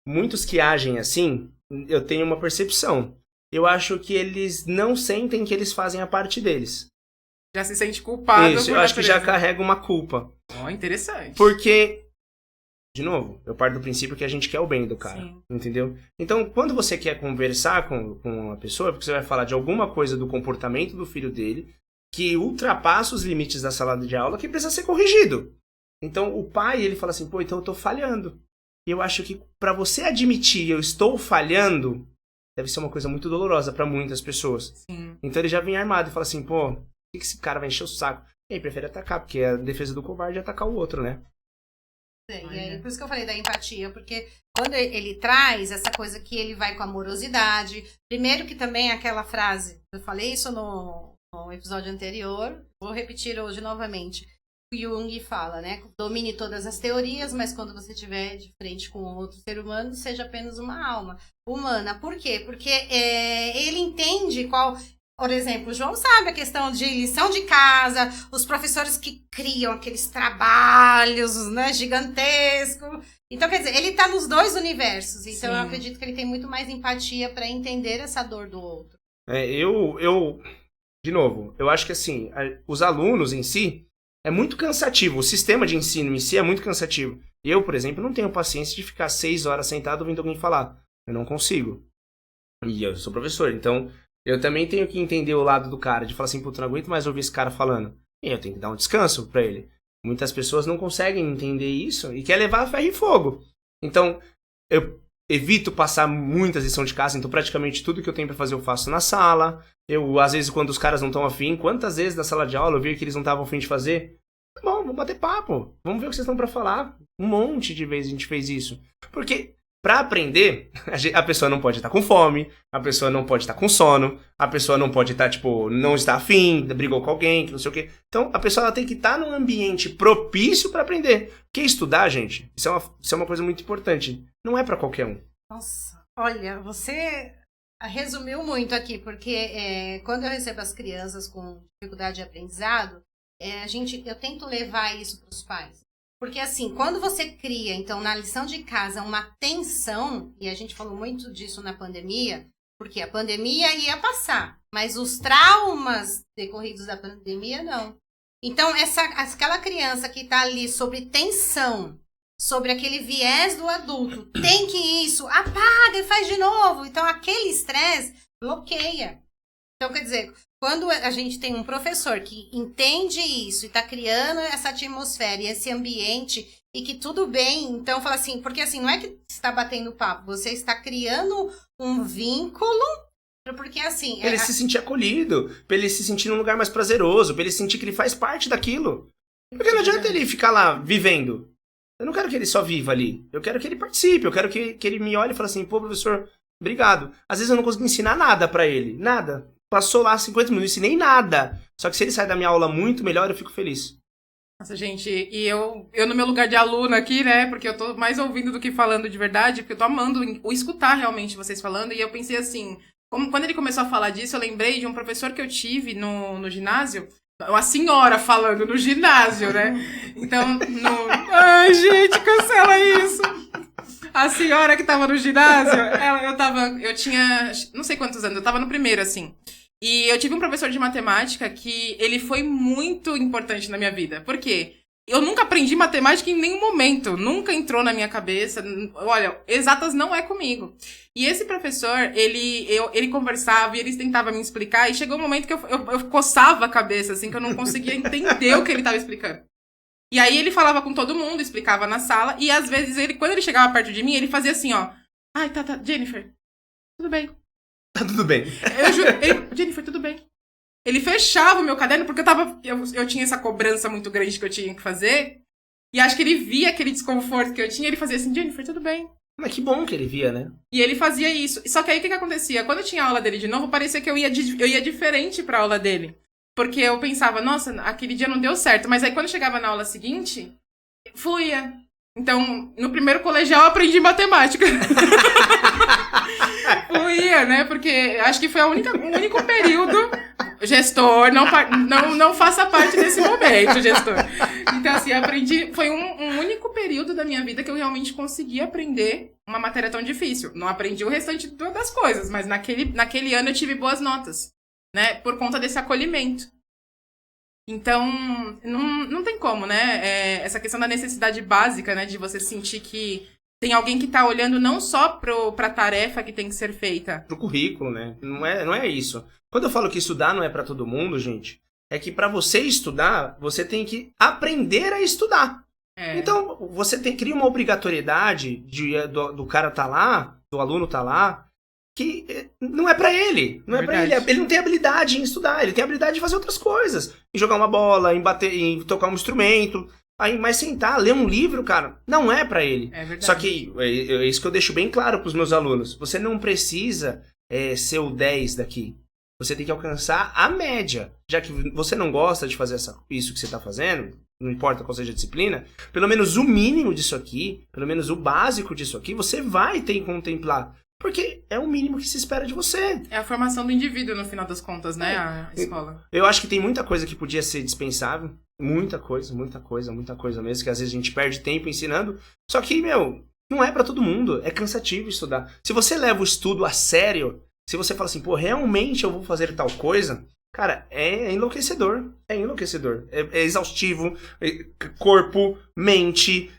muitos que agem assim, eu tenho uma percepção. Eu acho que eles não sentem que eles fazem a parte deles. Já se sente culpado. Isso, eu acho que já carrega uma culpa. Interessante. Porque... De novo, eu parto do princípio que a gente quer o bem do cara, Sim. Entendeu? Então, quando você quer conversar com uma pessoa, é porque você vai falar de alguma coisa do comportamento do filho dele que ultrapassa os limites da sala de aula que precisa ser corrigido. Então, o pai, ele fala assim, então eu tô falhando. E eu acho que pra você admitir eu estou falhando, deve ser uma coisa muito dolorosa pra muitas pessoas. Sim. Então, ele já vem armado e fala assim, por que esse cara vai encher o saco? E aí, prefere atacar, porque a defesa do covarde é atacar o outro, né? Por isso que eu falei da empatia, porque quando ele traz essa coisa que ele vai com amorosidade, primeiro que também aquela frase, eu falei isso no episódio anterior, vou repetir hoje novamente, Jung fala, né? Domine todas as teorias, mas quando você estiver de frente com outro ser humano, seja apenas uma alma humana. Por quê? Porque ele entende qual... Por exemplo, o João sabe a questão de lição de casa, os professores que criam aqueles trabalhos, né, gigantescos. Então, quer dizer, ele está nos dois universos. Então, eu acredito que ele tem muito mais empatia para entender essa dor do outro. De novo, eu acho que assim, os alunos em si, é muito cansativo. O sistema de ensino em si é muito cansativo. Eu, por exemplo, não tenho paciência de ficar 6 horas sentado ouvindo alguém falar. Eu não consigo. E eu sou professor, então eu também tenho que entender o lado do cara, de falar assim, puta, não aguento mais ouvir esse cara falando. E eu tenho que dar um descanso pra ele. Muitas pessoas não conseguem entender isso e quer levar a ferro e fogo. Então, eu evito passar muitas lições de casa, então praticamente tudo que eu tenho pra fazer eu faço na sala. Eu, às vezes, quando os caras não estão afim, quantas vezes na sala de aula eu vi que eles não estavam afim de fazer? Tá bom, vamos bater papo. Vamos ver o que vocês estão pra falar. Um monte de vezes a gente fez isso. Porque... Pra aprender, a pessoa não pode estar com fome, a pessoa não pode estar com sono, a pessoa não pode estar, não está afim, brigou com alguém, que não sei o quê. Então, a pessoa ela tem que estar num ambiente propício pra aprender. Porque estudar, gente, isso é uma coisa muito importante. Não é pra qualquer um. Nossa, olha, você resumiu muito aqui, porque quando eu recebo as crianças com dificuldade de aprendizado, eu tento levar isso para os pais. Porque assim, quando você cria, então, na lição de casa, uma tensão, e a gente falou muito disso na pandemia, porque a pandemia ia passar, mas os traumas decorridos da pandemia, não. Então, aquela criança que está ali sobre tensão, sobre aquele viés do adulto, tem que isso, apaga e faz de novo. Então, aquele estresse bloqueia. Então, quer dizer... Quando a gente tem um professor que entende isso e está criando essa atmosfera e esse ambiente e que tudo bem, então fala assim, porque assim, não é que está batendo papo, você está criando um vínculo, porque assim... Pra ele se sentir acolhido, pra ele se sentir num lugar mais prazeroso, pra ele sentir que ele faz parte daquilo. Porque não adianta ele ficar lá vivendo. Eu não quero que ele só viva ali, eu quero que ele participe, eu quero que ele me olhe e fale assim, pô, professor, obrigado. Às vezes eu não consigo ensinar nada pra ele, nada. Passou lá 50 minutos, não ensinei nada. Só que se ele sair da minha aula muito melhor, eu fico feliz. Nossa, gente, e eu no meu lugar de aluna aqui, né, porque eu tô mais ouvindo do que falando de verdade, porque eu tô amando o escutar realmente vocês falando, e eu pensei assim, quando ele começou a falar disso, eu lembrei de um professor que eu tive no ginásio, uma senhora falando no ginásio, né, então, ai, gente, cancela isso! A senhora que tava no ginásio, eu tinha, não sei quantos anos, eu tava no primeiro, assim. E eu tive um professor de matemática que ele foi muito importante na minha vida. Por quê? Eu nunca aprendi matemática em nenhum momento. Nunca entrou na minha cabeça. Olha, exatas não é comigo. E esse professor, ele conversava e ele tentava me explicar. E chegou um momento que eu coçava a cabeça, assim, que eu não conseguia entender o que ele tava explicando. E aí ele falava com todo mundo, explicava na sala. E às vezes, quando ele chegava perto de mim, ele fazia assim, ó. Ai, tá, Jennifer, tudo bem. Tá tudo bem. Jennifer, tudo bem. Ele fechava o meu caderno, porque eu tinha essa cobrança muito grande que eu tinha que fazer. E acho que ele via aquele desconforto que eu tinha. Ele fazia assim, Jennifer, tudo bem. Mas que bom que ele via, né? E ele fazia isso. Só que aí o que acontecia? Quando eu tinha aula dele de novo, parecia que eu ia diferente pra aula dele. Porque eu pensava, nossa, aquele dia não deu certo. Mas aí quando chegava na aula seguinte, fluía. Então, no primeiro colegial eu aprendi matemática. Fluía, né? Porque acho que foi o único período... Gestor, não faça parte desse momento, gestor. Então, assim, aprendi... Foi um único período da minha vida que eu realmente consegui aprender uma matéria tão difícil. Não aprendi o restante das coisas, mas naquele ano eu tive boas notas, né? Por conta desse acolhimento. Então, não tem como, né? Essa questão da necessidade básica, né? De você sentir que tem alguém que tá olhando não só pra tarefa que tem que ser feita. Pro currículo, né? Não é isso. Quando eu falo que estudar não é pra todo mundo, gente, é que pra você estudar, você tem que aprender a estudar. É. Então, você cria uma obrigatoriedade do cara tá lá, do aluno tá lá, que não é pra ele. Não é pra ele. Ele não tem habilidade em estudar, ele tem habilidade de fazer outras coisas. Em jogar uma bola, em bater, em tocar um instrumento. Aí, mas sentar, ler um livro, cara, não é pra ele. É verdade. Só que é isso que eu deixo bem claro pros meus alunos. Você não precisa ser o 10 daqui. Você tem que alcançar a média. Já que você não gosta de fazer isso que você está fazendo, não importa qual seja a disciplina, pelo menos o mínimo disso aqui, pelo menos o básico disso aqui, você vai ter que contemplar. Porque é o mínimo que se espera de você. É a formação do indivíduo, no final das contas, né? A escola. Eu acho que tem muita coisa que podia ser dispensável. Muita coisa mesmo, que às vezes a gente perde tempo ensinando. Só que, não é pra todo mundo. É cansativo estudar. Se você leva o estudo a sério, se você fala assim, pô, realmente eu vou fazer tal coisa, cara, é enlouquecedor. É enlouquecedor. É exaustivo. Corpo, mente,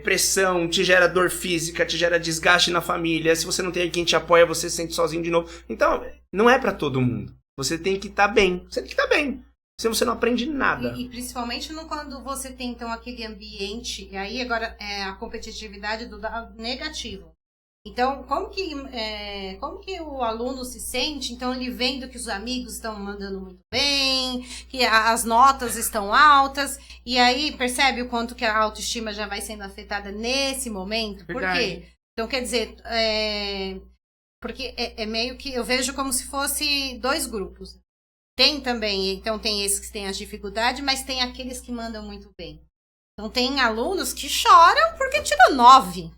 pressão, te gera dor física, te gera desgaste na família. Se você não tem quem te apoia, você se sente sozinho de novo. Então, não é pra todo mundo. Você tem que estar bem. Você tem que estar bem. Senão você não aprende nada. E principalmente quando você tem, então, aquele ambiente, e aí agora é a competitividade do lado negativo. Então, como que o aluno se sente? Então, ele vendo que os amigos estão mandando muito bem, que as notas estão altas, e aí percebe o quanto que a autoestima já vai sendo afetada nesse momento? Verdade. Por quê? Então, quer dizer, porque é meio que eu vejo como se fosse dois grupos. Tem também, então tem esses que têm as dificuldades, mas tem aqueles que mandam muito bem. Então tem alunos que choram porque tiram 9.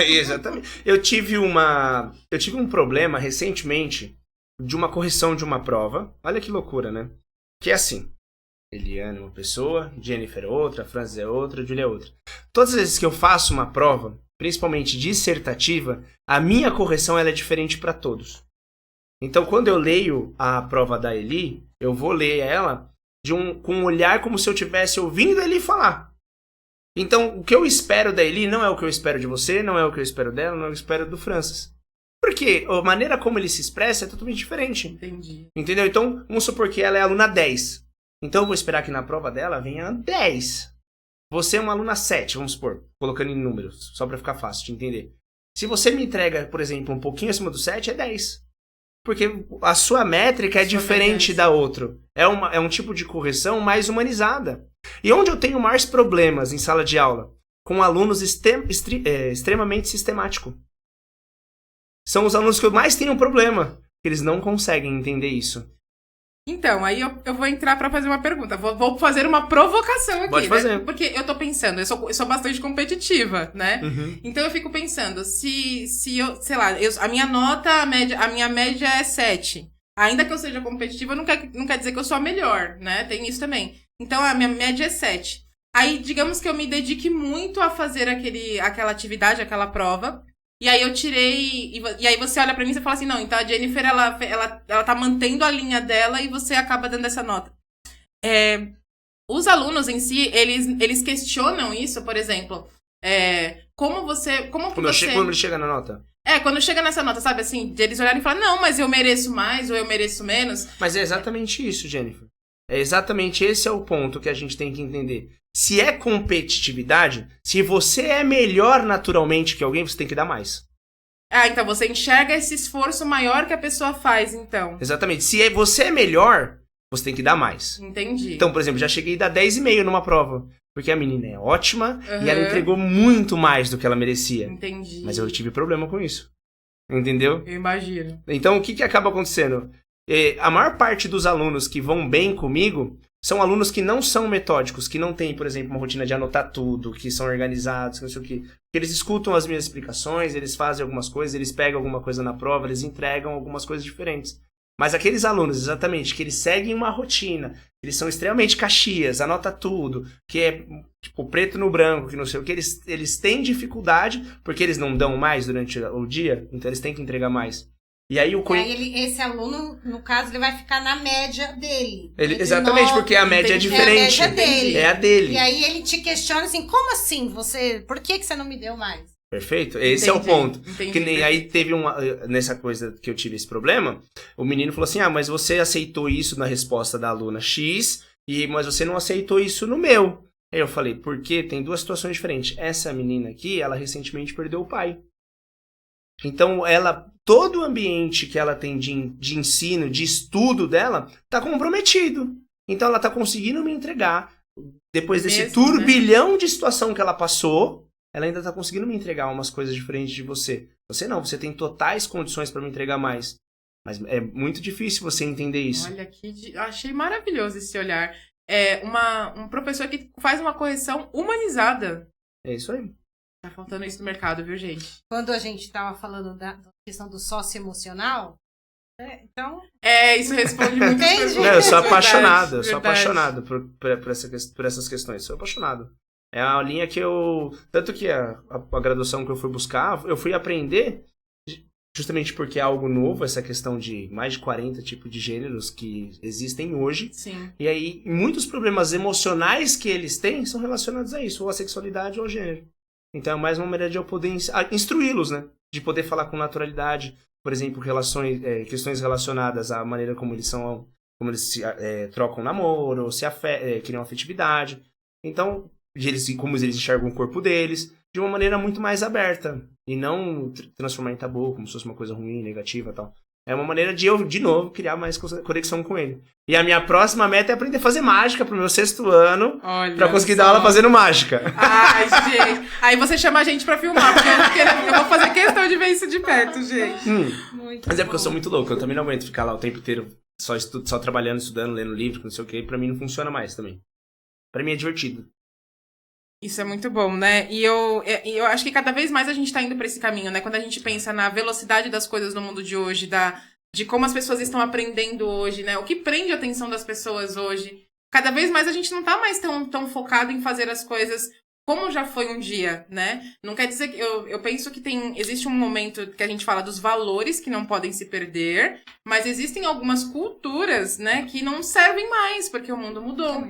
Exatamente. Eu tive um problema recentemente de uma correção de uma prova. Olha que loucura, né? Que é assim. Eliane é uma pessoa, Jennifer é outra, Francis é outra, Julia é outra. Todas as vezes que eu faço uma prova, principalmente dissertativa, a minha correção ela é diferente para todos. Então, quando eu leio a prova da Eli, eu vou ler ela com um olhar como se eu estivesse ouvindo a Eli falar. Então, o que eu espero da Eli não é o que eu espero de você, não é o que eu espero dela, não é o que eu espero do Francis. Porque a maneira como ele se expressa é totalmente diferente. Entendi. Entendeu? Então, vamos supor que ela é aluna 10. Então, eu vou esperar que na prova dela venha 10. Você é uma aluna 7, vamos supor, colocando em números, só para ficar fácil de entender. Se você me entrega, por exemplo, um pouquinho acima do 7, é 10. Porque a sua métrica é diferente da outra. É um tipo de correção mais humanizada. E onde eu tenho mais problemas em sala de aula? Com alunos extremamente sistemáticos. São os alunos que eu mais tenho problema. Eles não conseguem entender isso. Então, aí eu vou entrar pra fazer uma pergunta. Vou fazer uma provocação aqui, Pode fazer. né? Porque eu tô pensando, eu sou bastante competitiva, né? Uhum. Então eu fico pensando, se eu, sei lá, a minha nota, a minha média é 7. Ainda que eu seja competitiva, não quer dizer que eu sou a melhor, né? Tem isso também. Então a minha média é 7. Aí, digamos que eu me dedique muito a fazer aquela atividade, aquela prova. E aí eu tirei... E aí você olha pra mim e fala assim, não, então a Jennifer, ela tá mantendo a linha dela e você acaba dando essa nota. Os alunos em si, eles questionam isso, por exemplo. Quando ele chega na nota? Quando chega nessa nota, sabe assim, de eles olharem e falar, não, mas eu mereço mais ou eu mereço menos. Mas é exatamente isso, Jennifer. Exatamente esse é o ponto que a gente tem que entender. Se é competitividade, se você é melhor naturalmente que alguém, você tem que dar mais. Então você enxerga esse esforço maior que a pessoa faz, então. Exatamente. Se você é melhor, você tem que dar mais. Entendi. Então, por exemplo, já cheguei a dar 10,5 numa prova. Porque a menina é ótima e ela Uhum. entregou muito mais do que ela merecia. Entendi. Mas eu tive problema com isso. Entendeu? Eu imagino. Então, o que acaba acontecendo? A maior parte dos alunos que vão bem comigo são alunos que não são metódicos, que não têm, por exemplo, uma rotina de anotar tudo, que são organizados, que não sei o quê. Eles escutam as minhas explicações, eles fazem algumas coisas, eles pegam alguma coisa na prova, eles entregam algumas coisas diferentes. Mas aqueles alunos, exatamente, que eles seguem uma rotina, eles são extremamente caxias, anota tudo, que é tipo preto no branco, que não sei o que, eles têm dificuldade, porque eles não dão mais durante o dia, então eles têm que entregar mais. E aí esse aluno, no caso, ele vai ficar na média dele. Exatamente, 9, porque a média é diferente. É a média dele. É a dele. E aí ele te questiona assim, como assim? Por que você não me deu mais? Perfeito? Esse é o ponto. Entendi. Que nem aí teve nessa coisa que eu tive esse problema, o menino falou assim, mas você aceitou isso na resposta da aluna X, mas você não aceitou isso no meu. Aí eu falei, porque tem duas situações diferentes. Essa menina aqui, ela recentemente perdeu o pai. Então, todo o ambiente que ela tem de ensino, de estudo dela, tá comprometido. Então, ela tá conseguindo me entregar. Depois desse turbilhão de situação que ela passou, ela ainda tá conseguindo me entregar umas coisas diferentes de você. Você não, você tem totais condições para me entregar mais. Mas é muito difícil você entender isso. Olha, achei maravilhoso esse olhar. É um professor que faz uma correção humanizada. É isso aí. Tá faltando isso no mercado, viu, gente? Quando a gente estava falando da questão do socioemocional, então... Isso responde muito. Entendi. Não, eu sou Verdade, apaixonado, eu sou verdade. apaixonado por essas questões, sou apaixonado. É a linha que eu... Tanto que a graduação que eu fui buscar, eu fui aprender, justamente porque é algo novo, essa questão de mais de 40 tipos de gêneros que existem hoje. Sim. E aí, muitos problemas emocionais que eles têm são relacionados a isso, ou a sexualidade ou ao gênero. Então é mais uma maneira de eu poder instruí-los, né? De poder falar com naturalidade, por exemplo, questões relacionadas à maneira como eles se trocam namoro, ou criam afetividade. Então, como eles enxergam o corpo deles, de uma maneira muito mais aberta. E não transformar em tabu, como se fosse uma coisa ruim, negativa e tal. É uma maneira de eu, de novo, criar mais conexão com ele. E a minha próxima meta é aprender a fazer mágica pro meu 6º ano, pra conseguir dar aula fazendo mágica. Ai, gente. Aí você chama a gente pra filmar, porque eu vou fazer questão de ver isso de perto, gente. Muito Mas é porque eu bom. sou muito louco, eu também não aguento ficar lá o tempo inteiro só trabalhando, estudando, lendo livro, não sei o que. Pra mim não funciona mais também. Pra mim é divertido. Isso é muito bom, né? E eu acho que cada vez mais a gente tá indo pra esse caminho, né? Quando a gente pensa na velocidade das coisas no mundo de hoje, de como as pessoas estão aprendendo hoje, né? O que prende a atenção das pessoas hoje. Cada vez mais a gente não tá mais tão focado em fazer as coisas como já foi um dia, né? Não quer dizer que... Eu penso que existe um momento que a gente fala dos valores que não podem se perder, mas existem algumas culturas, né? Que não servem mais, porque o mundo mudou.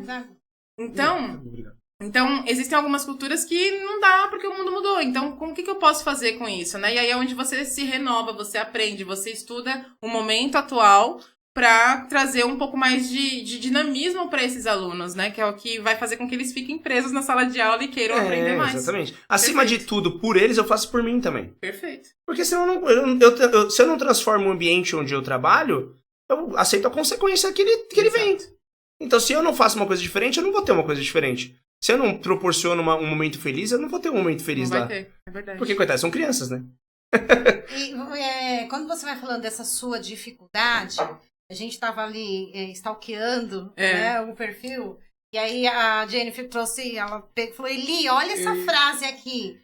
Então, existem algumas culturas que não dá porque o mundo mudou. Então, o que eu posso fazer com isso, né? E aí é onde você se renova, você aprende, você estuda o momento atual para trazer um pouco mais de dinamismo para esses alunos, né? Que é o que vai fazer com que eles fiquem presos na sala de aula e queiram aprender mais. Exatamente. Acima de tudo, por eles, eu faço por mim também. Perfeito. Porque se eu não transformo o ambiente onde eu trabalho, eu aceito a consequência que ele vem. Então, se eu não faço uma coisa diferente, eu não vou ter uma coisa diferente. Se eu não proporciono um momento feliz, eu não vou ter um momento feliz lá. Não vai ter, é verdade. Porque, coitadas, são crianças, né? E quando você vai falando dessa sua dificuldade, a gente tava ali stalkeando né, o perfil, e aí a Jennifer trouxe, ela falou, Eli, olha essa frase aqui.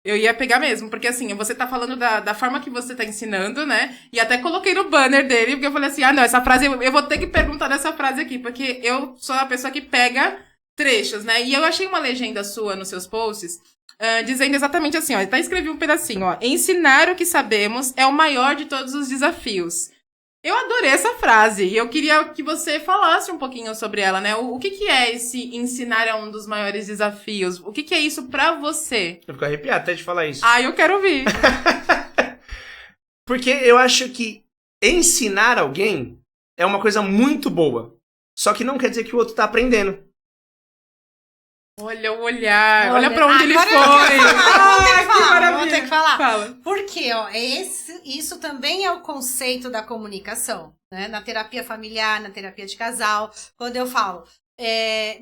Eu ia pegar mesmo, porque assim, você tá falando da forma que você tá ensinando, né? E até coloquei no banner dele, porque eu falei assim, não, essa frase, eu vou ter que perguntar dessa frase aqui, porque eu sou a pessoa que pega trechos, né? E eu achei uma legenda sua nos seus posts, dizendo exatamente assim, ó, até escrevi um pedacinho, ó, ensinar o que sabemos é o maior de todos os desafios. Eu adorei essa frase, e eu queria que você falasse um pouquinho sobre ela, né? O que é esse ensinar é um dos maiores desafios? O que é isso pra você? Eu fico arrepiado até de falar isso. Eu quero ouvir. Porque eu acho que ensinar alguém é uma coisa muito boa. Só que não quer dizer que o outro tá aprendendo. Olha o olhar, olha pra onde ele foi. Vamos ter que falar. Fala. Porque, ó, isso também é o conceito da comunicação, né? Na terapia familiar, na terapia de casal, quando eu falo,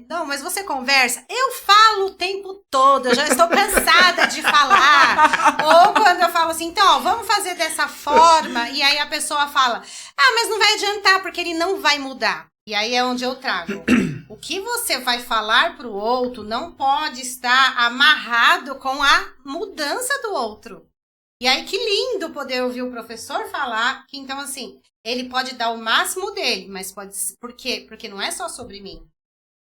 não, mas você conversa, eu falo o tempo todo, eu já estou cansada de falar. Ou quando eu falo assim, então, ó, vamos fazer dessa forma, e aí a pessoa fala, mas não vai adiantar, porque ele não vai mudar. E aí é onde eu trago. O que você vai falar pro outro não pode estar amarrado com a mudança do outro. E aí que lindo poder ouvir o professor falar que, então, assim, ele pode dar o máximo dele, mas pode... Por quê? Porque não é só sobre mim.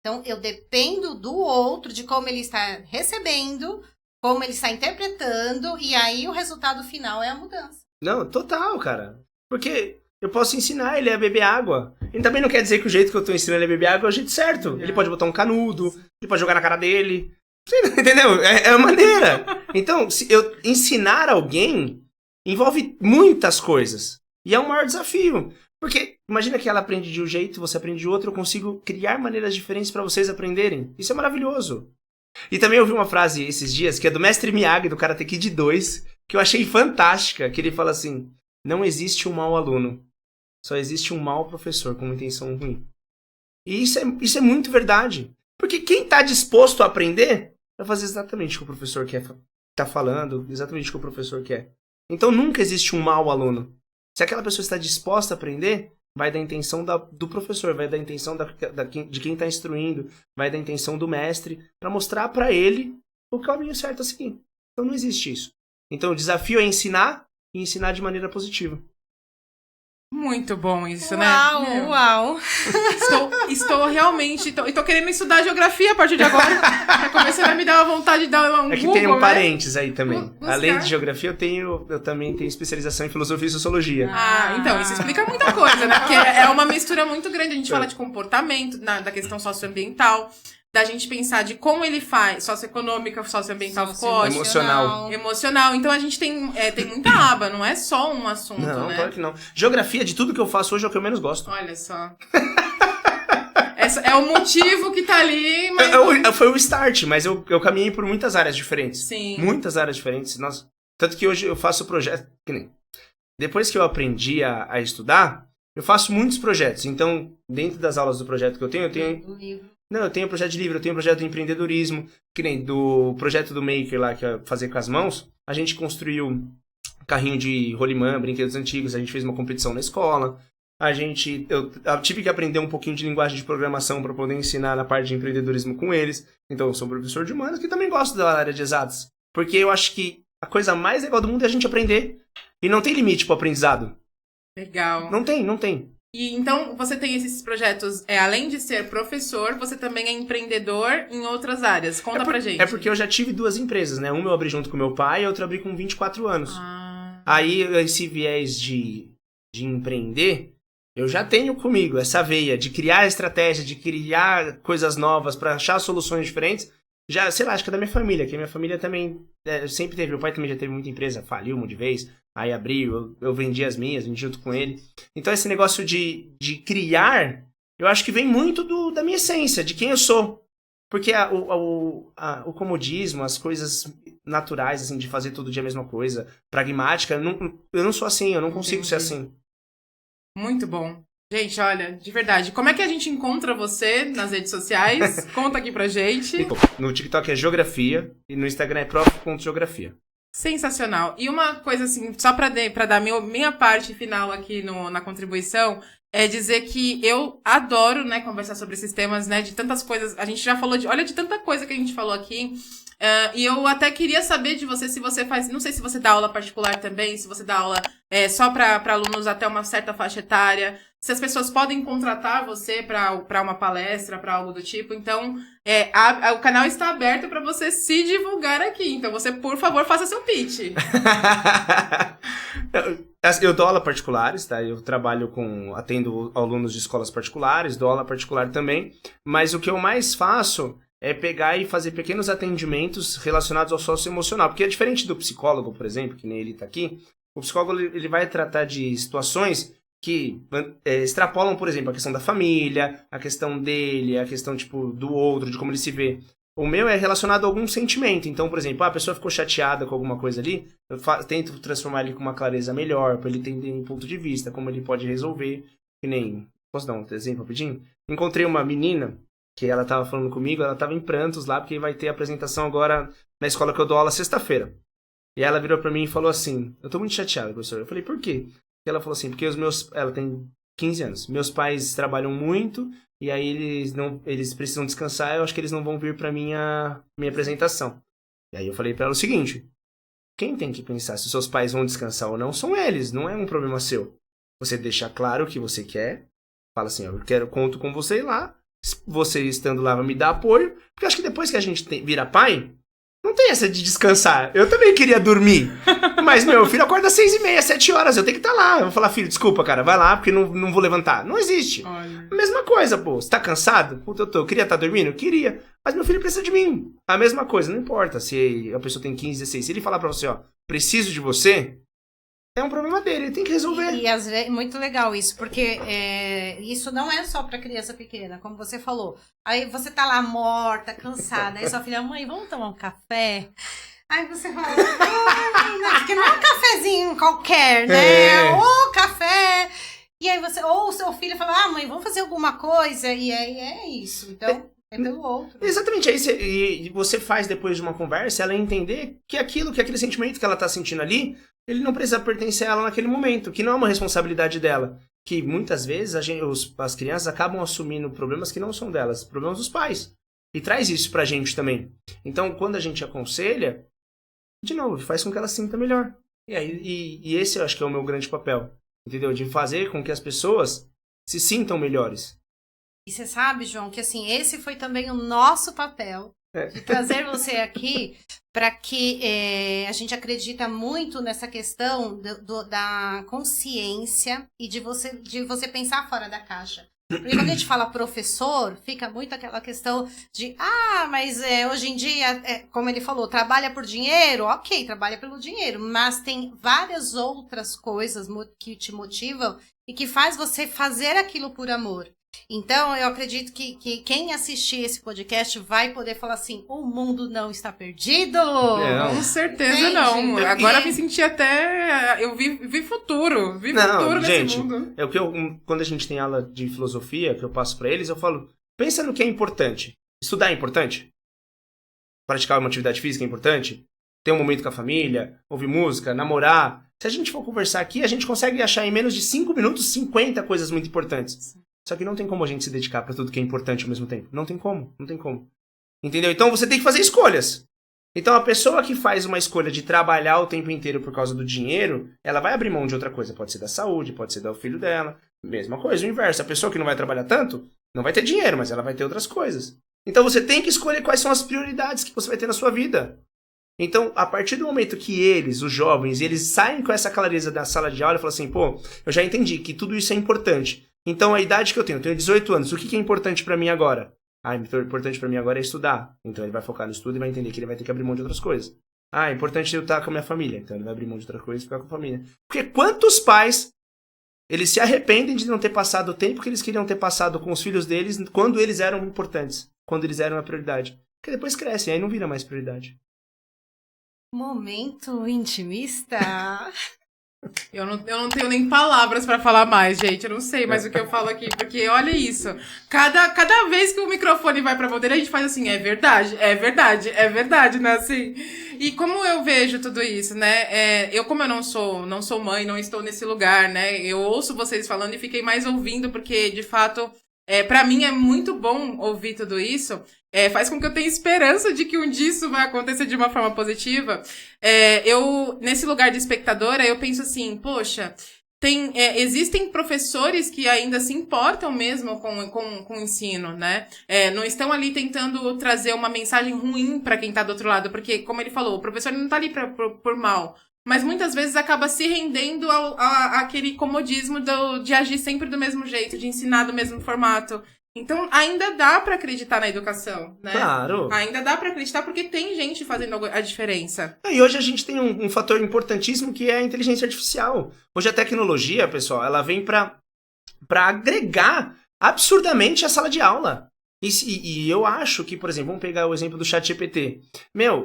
Então, eu dependo do outro, de como ele está recebendo, como ele está interpretando, e aí o resultado final é a mudança. Não, total, cara. Porque eu posso ensinar ele a beber água. Ele também não quer dizer que o jeito que eu tô ensinando ele a beber água é o jeito certo. Ele pode botar um canudo, ele pode jogar na cara dele. Entendeu? É a maneira. Então, se eu ensinar alguém, envolve muitas coisas. E é um maior desafio. Porque imagina que ela aprende de um jeito, você aprende de outro, eu consigo criar maneiras diferentes pra vocês aprenderem. Isso é maravilhoso. E também eu vi uma frase esses dias, que é do Mestre Miyagi, do Karate Kid 2, que eu achei fantástica, que ele fala assim, não existe um mau aluno, só existe um mau professor com uma intenção ruim. E isso é muito verdade. Porque quem tá disposto a aprender, vai fazer exatamente o que o professor quer, tá falando, exatamente o que o professor quer. Então nunca existe um mau aluno. Se aquela pessoa está disposta a aprender, vai da intenção do professor, vai da intenção de quem está instruindo, vai da intenção do mestre, para mostrar para ele o caminho certo a seguir. Então não existe isso. Então o desafio é ensinar e ensinar de maneira positiva. Muito bom isso, Uau, né? uau. Estou realmente... Estou querendo estudar geografia a partir de agora. Tá começando a me dar uma vontade de dar um É que Google, tem um né? parênteses aí também. Buscar. Além de geografia, eu também tenho especialização em filosofia e sociologia. Então, isso explica muita coisa, né? Porque é uma mistura muito grande. A gente fala de comportamento, da questão socioambiental, da gente pensar de como ele faz, socioeconômica, socioambiental, emocional. Então a gente tem muita aba, não é só um assunto, Não, né? claro que não. Geografia, de tudo que eu faço hoje, é o que eu menos gosto. Olha só. É o motivo que tá ali, mas... Foi o start, mas eu caminhei por muitas áreas diferentes. Sim. Muitas áreas diferentes. Nossa. Tanto que hoje eu faço projeto... Depois que eu aprendi a estudar, eu faço muitos projetos. Então, dentro das aulas do projeto que eu tenho... eu tenho projeto de livro, eu tenho projeto de empreendedorismo, que nem do projeto do Maker lá, que é fazer com as mãos. A gente construiu carrinho de rolimã, brinquedos antigos, a gente fez uma competição na escola. Eu tive que aprender um pouquinho de linguagem de programação para poder ensinar na parte de empreendedorismo com eles. Então eu sou professor de humanas, que também gosto da área de exatas. Porque eu acho que a coisa mais legal do mundo é a gente aprender. E não tem limite pro aprendizado. Legal. Não tem. E então, você tem esses projetos, além de ser professor, você também é empreendedor em outras áreas. Conta pra gente. É porque eu já tive 2 empresas, né? Uma eu abri junto com meu pai e outra eu abri com 24 anos. Aí, esse viés de empreender, eu já tenho comigo essa veia de criar estratégia, de criar coisas novas pra achar soluções diferentes. Já, sei lá, acho que é da minha família, que a minha família também sempre teve. Meu pai também já teve muita empresa, faliu um monte de vez. Aí abriu, eu vendi as minhas, vendi junto com ele. Então esse negócio de criar, eu acho que vem muito da minha essência, de quem eu sou. Porque o comodismo, as coisas naturais, assim, de fazer todo dia a mesma coisa, pragmática, eu não sou assim, eu não consigo ser assim. Muito bom. Gente, olha, de verdade, como é que a gente encontra você nas redes sociais? Conta aqui pra gente. No TikTok é geografia e no Instagram é prof.geografia. Sensacional. E uma coisa assim, só pra dar minha parte final aqui na contribuição, é dizer que eu adoro, né, conversar sobre esses temas, né, de tantas coisas. A gente já falou de tanta coisa que a gente falou aqui. E eu até queria saber de você se você faz, não sei se você dá aula particular também, se você dá aula só para alunos até uma certa faixa etária, se as pessoas podem contratar você para uma palestra, para algo do tipo. Então, o canal está aberto para você se divulgar aqui. Então, você, por favor, faça seu pitch. Eu dou aula particulares, tá? Eu atendo alunos de escolas particulares, dou aula particular também, mas o que eu mais faço é pegar e fazer pequenos atendimentos relacionados ao socioemocional, porque é diferente do psicólogo, por exemplo, que nem ele tá aqui. O psicólogo ele vai tratar de situações que extrapolam, por exemplo, a questão da família, a questão dele, a questão tipo do outro, de como ele se vê. O meu é relacionado a algum sentimento. Então, por exemplo, a pessoa ficou chateada com alguma coisa ali, eu tento transformar ele com uma clareza melhor, para ele entender um ponto de vista, como ele pode resolver. Que nem... Posso dar um exemplo rapidinho? Encontrei uma menina que ela tava falando comigo, ela tava em prantos lá, porque vai ter apresentação agora na escola que eu dou aula sexta-feira. E ela virou pra mim e falou assim, eu tô muito chateada, professor. Eu falei, por quê? E ela falou assim, porque ela tem 15 anos. Meus pais trabalham muito, e aí eles precisam descansar, eu acho que eles não vão vir pra minha apresentação. E aí eu falei pra ela o seguinte, quem tem que pensar se os seus pais vão descansar ou não são eles, não é um problema seu. Você deixa claro o que você quer, fala assim, conto com você lá, você estando lá vai me dar apoio, porque eu acho que depois que a gente vira pai, não tem essa de descansar. Eu também queria dormir, mas meu filho acorda às 6h30, 7 horas, eu tenho que estar lá. Eu vou falar, filho, desculpa, cara, vai lá, porque não vou levantar. Não existe. Olha. A mesma coisa, pô, você tá cansado? Puta, eu queria estar dormindo? Eu queria, mas meu filho precisa de mim. A mesma coisa, não importa se a pessoa tem 15, 16, se ele falar pra você, ó, preciso de você, é um problema dele, ele tem que resolver. E às vezes, muito legal isso, porque isso não é só pra criança pequena, como você falou. Aí você tá lá morta, cansada, aí sua filha, mãe, vamos tomar um café? Aí você fala, porque não é um cafezinho qualquer, né? Ou café. E aí ou o seu filho fala, mãe, vamos fazer alguma coisa? E aí é isso, então... É pelo outro. Exatamente, aí você faz depois de uma conversa, ela entender que aquele sentimento que ela tá sentindo ali ele não precisa pertencer a ela naquele momento, que não é uma responsabilidade dela. Que muitas vezes as crianças acabam assumindo problemas que não são delas, problemas dos pais. E traz isso pra gente também. Então, quando a gente aconselha, de novo, faz com que ela se sinta melhor. E esse eu acho que é o meu grande papel, entendeu? De fazer com que as pessoas se sintam melhores. E você sabe, João, que assim, esse foi também o nosso papel, de trazer você aqui para que a gente acredita muito nessa questão da consciência e de você pensar fora da caixa. Porque quando a gente fala professor, fica muito aquela questão de, mas hoje em dia, como ele falou, trabalha por dinheiro? Ok, trabalha pelo dinheiro, mas tem várias outras coisas que te motivam e que faz você fazer aquilo por amor. Então, eu acredito que quem assistir esse podcast vai poder falar assim, o mundo não está perdido. Com certeza não. Agora eu me senti até... Eu vi futuro. Vi futuro nesse mundo. É o que quando a gente tem aula de filosofia, que eu passo pra eles, eu falo, pensa no que é importante. Estudar é importante? Praticar uma atividade física é importante? Ter um momento com a família? Ouvir música? Namorar? Se a gente for conversar aqui, a gente consegue achar em menos de 5 minutos 50 coisas muito importantes. Só que não tem como a gente se dedicar pra tudo que é importante ao mesmo tempo. Não tem como. Entendeu? Então você tem que fazer escolhas. Então a pessoa que faz uma escolha de trabalhar o tempo inteiro por causa do dinheiro, ela vai abrir mão de outra coisa. Pode ser da saúde, pode ser do filho dela. Mesma coisa, o inverso. A pessoa que não vai trabalhar tanto, não vai ter dinheiro, mas ela vai ter outras coisas. Então você tem que escolher quais são as prioridades que você vai ter na sua vida. Então, a partir do momento que eles, os jovens, eles saem com essa clareza da sala de aula e falam assim, pô, eu já entendi que tudo isso é importante. Então, a idade que eu tenho 18 anos, o que é importante pra mim agora? Importante pra mim agora é estudar. Então, ele vai focar no estudo e vai entender que ele vai ter que abrir mão de outras coisas. É importante eu estar com a minha família. Então, ele vai abrir mão de outras coisas e ficar com a família. Porque quantos pais, eles se arrependem de não ter passado o tempo que eles queriam ter passado com os filhos deles quando eles eram importantes, quando eles eram a prioridade. Porque depois crescem, aí não vira mais prioridade. Momento intimista. Eu não tenho nem palavras pra falar mais, gente. Eu não sei mais o que eu falo aqui, porque olha isso. Cada vez que o microfone vai pra bandeira, a gente faz assim, é verdade, né? Assim. E como eu vejo tudo isso, né? Como eu não sou mãe, não estou nesse lugar, né? Eu ouço vocês falando e fiquei mais ouvindo, porque, de fato, pra mim é muito bom ouvir tudo isso. Faz com que eu tenha esperança de que um dia isso vai acontecer de uma forma positiva. Nesse lugar de espectadora, eu penso assim, poxa, existem professores que ainda se importam mesmo com o ensino, né? Não estão ali tentando trazer uma mensagem ruim para quem tá do outro lado, porque, como ele falou, o professor não tá ali por mal, mas muitas vezes acaba se rendendo àquele comodismo de agir sempre do mesmo jeito, de ensinar do mesmo formato. Então, ainda dá pra acreditar na educação, né? Claro. Ainda dá pra acreditar porque tem gente fazendo a diferença. E hoje a gente tem um fator importantíssimo que é a inteligência artificial. Hoje a tecnologia, pessoal, ela vem pra agregar absurdamente a sala de aula. E eu acho que, por exemplo, vamos pegar o exemplo do ChatGPT.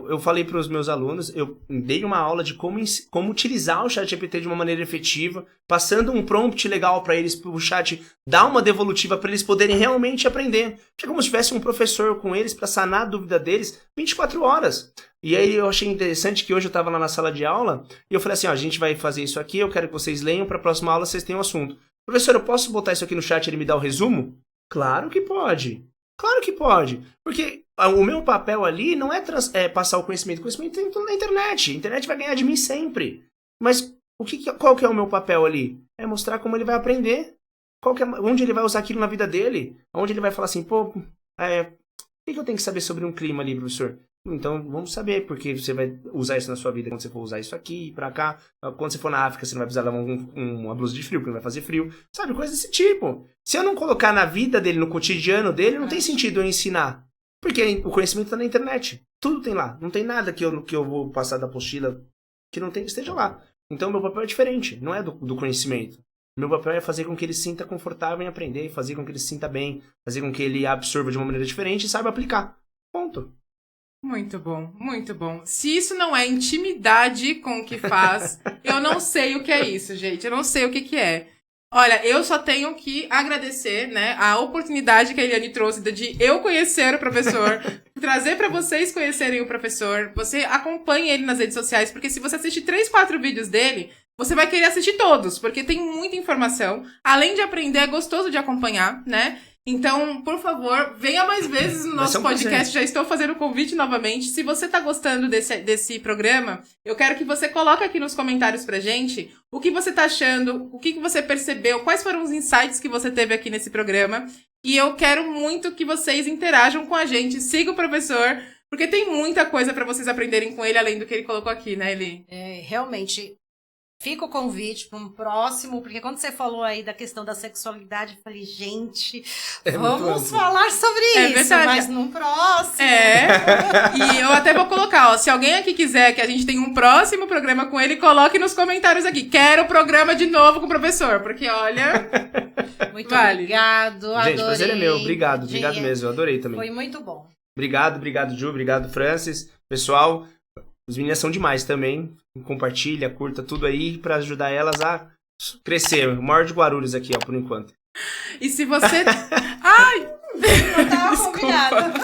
Eu falei para os meus alunos, eu dei uma aula de como utilizar o ChatGPT de uma maneira efetiva, passando um prompt legal para eles, para o chat dar uma devolutiva para eles poderem realmente aprender. É como se tivesse um professor com eles para sanar a dúvida deles 24 horas. E aí eu achei interessante que hoje eu estava lá na sala de aula e eu falei assim, a gente vai fazer isso aqui, eu quero que vocês leiam, para a próxima aula vocês tenham um assunto. Professor, eu posso botar isso aqui no chat e ele me dá o resumo? Claro que pode. Claro que pode, porque o meu papel ali não é passar o conhecimento. O conhecimento tem tudo na internet. A internet vai ganhar de mim sempre. Mas qual que é o meu papel ali? É mostrar como ele vai aprender. Onde ele vai usar aquilo na vida dele. Onde ele vai falar assim, o que eu tenho que saber sobre um clima ali, professor? Então, vamos saber, porque você vai usar isso na sua vida quando você for usar isso aqui, pra cá. Quando você for na África, você não vai precisar levar uma blusa de frio, porque não vai fazer frio. Sabe, coisa desse tipo. Se eu não colocar na vida dele, no cotidiano dele, não tem sentido eu ensinar. Porque o conhecimento tá na internet. Tudo tem lá. Não tem nada que eu vou passar da apostila que não esteja lá. Então, meu papel é diferente. Não é do conhecimento. Meu papel é fazer com que ele se sinta confortável em aprender, fazer com que ele se sinta bem, fazer com que ele absorva de uma maneira diferente e saiba aplicar. Ponto. Muito bom, muito bom. Se isso não é intimidade com o que faz, eu não sei o que é isso, gente. Eu não sei o que é. Olha, eu só tenho que agradecer, né, a oportunidade que a Eliane trouxe de eu conhecer o professor. trazer pra vocês conhecerem o professor. Você acompanhe ele nas redes sociais, porque se você assistir 3, 4 vídeos dele, você vai querer assistir todos, porque tem muita informação. Além de aprender, é gostoso de acompanhar, né? Então, por favor, venha mais vezes no nosso podcast. Já estou fazendo o convite novamente. Se você tá gostando desse programa, eu quero que você coloque aqui nos comentários pra gente o que você tá achando, o que você percebeu, quais foram os insights que você teve aqui nesse programa. E eu quero muito que vocês interajam com a gente, sigam o professor, porque tem muita coisa pra vocês aprenderem com ele, além do que ele colocou aqui, né, Eli? Realmente... Fica o convite para um próximo, porque quando você falou aí da questão da sexualidade, eu falei, gente, vamos falar sobre isso, verdade. Mas num próximo. E eu até vou colocar, ó, se alguém aqui quiser que a gente tenha um próximo programa com ele, coloque nos comentários aqui. Quero o programa de novo com o professor, porque olha... Muito obrigado, adorei. Gente, o prazer é meu, obrigado mesmo, eu adorei também. Foi muito bom. Obrigado, Ju, obrigado, Francis. Pessoal, as meninas são demais também. Compartilha, curta tudo aí pra ajudar elas a crescer. O maior de Guarulhos aqui, ó, por enquanto. E se você... Ai! Não tava combinado.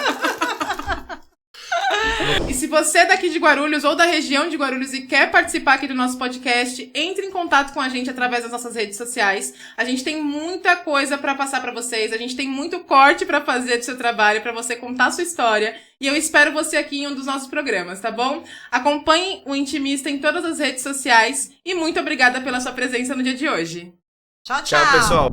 E se você é daqui de Guarulhos ou da região de Guarulhos e quer participar aqui do nosso podcast, entre em contato com a gente através das nossas redes sociais. A gente tem muita coisa pra passar pra vocês, a gente tem muito corte pra fazer do seu trabalho, pra você contar a sua história. E eu espero você aqui em um dos nossos programas, tá bom? Acompanhe o Intimista em todas as redes sociais e muito obrigada pela sua presença no dia de hoje. Tchau, Tchau, pessoal.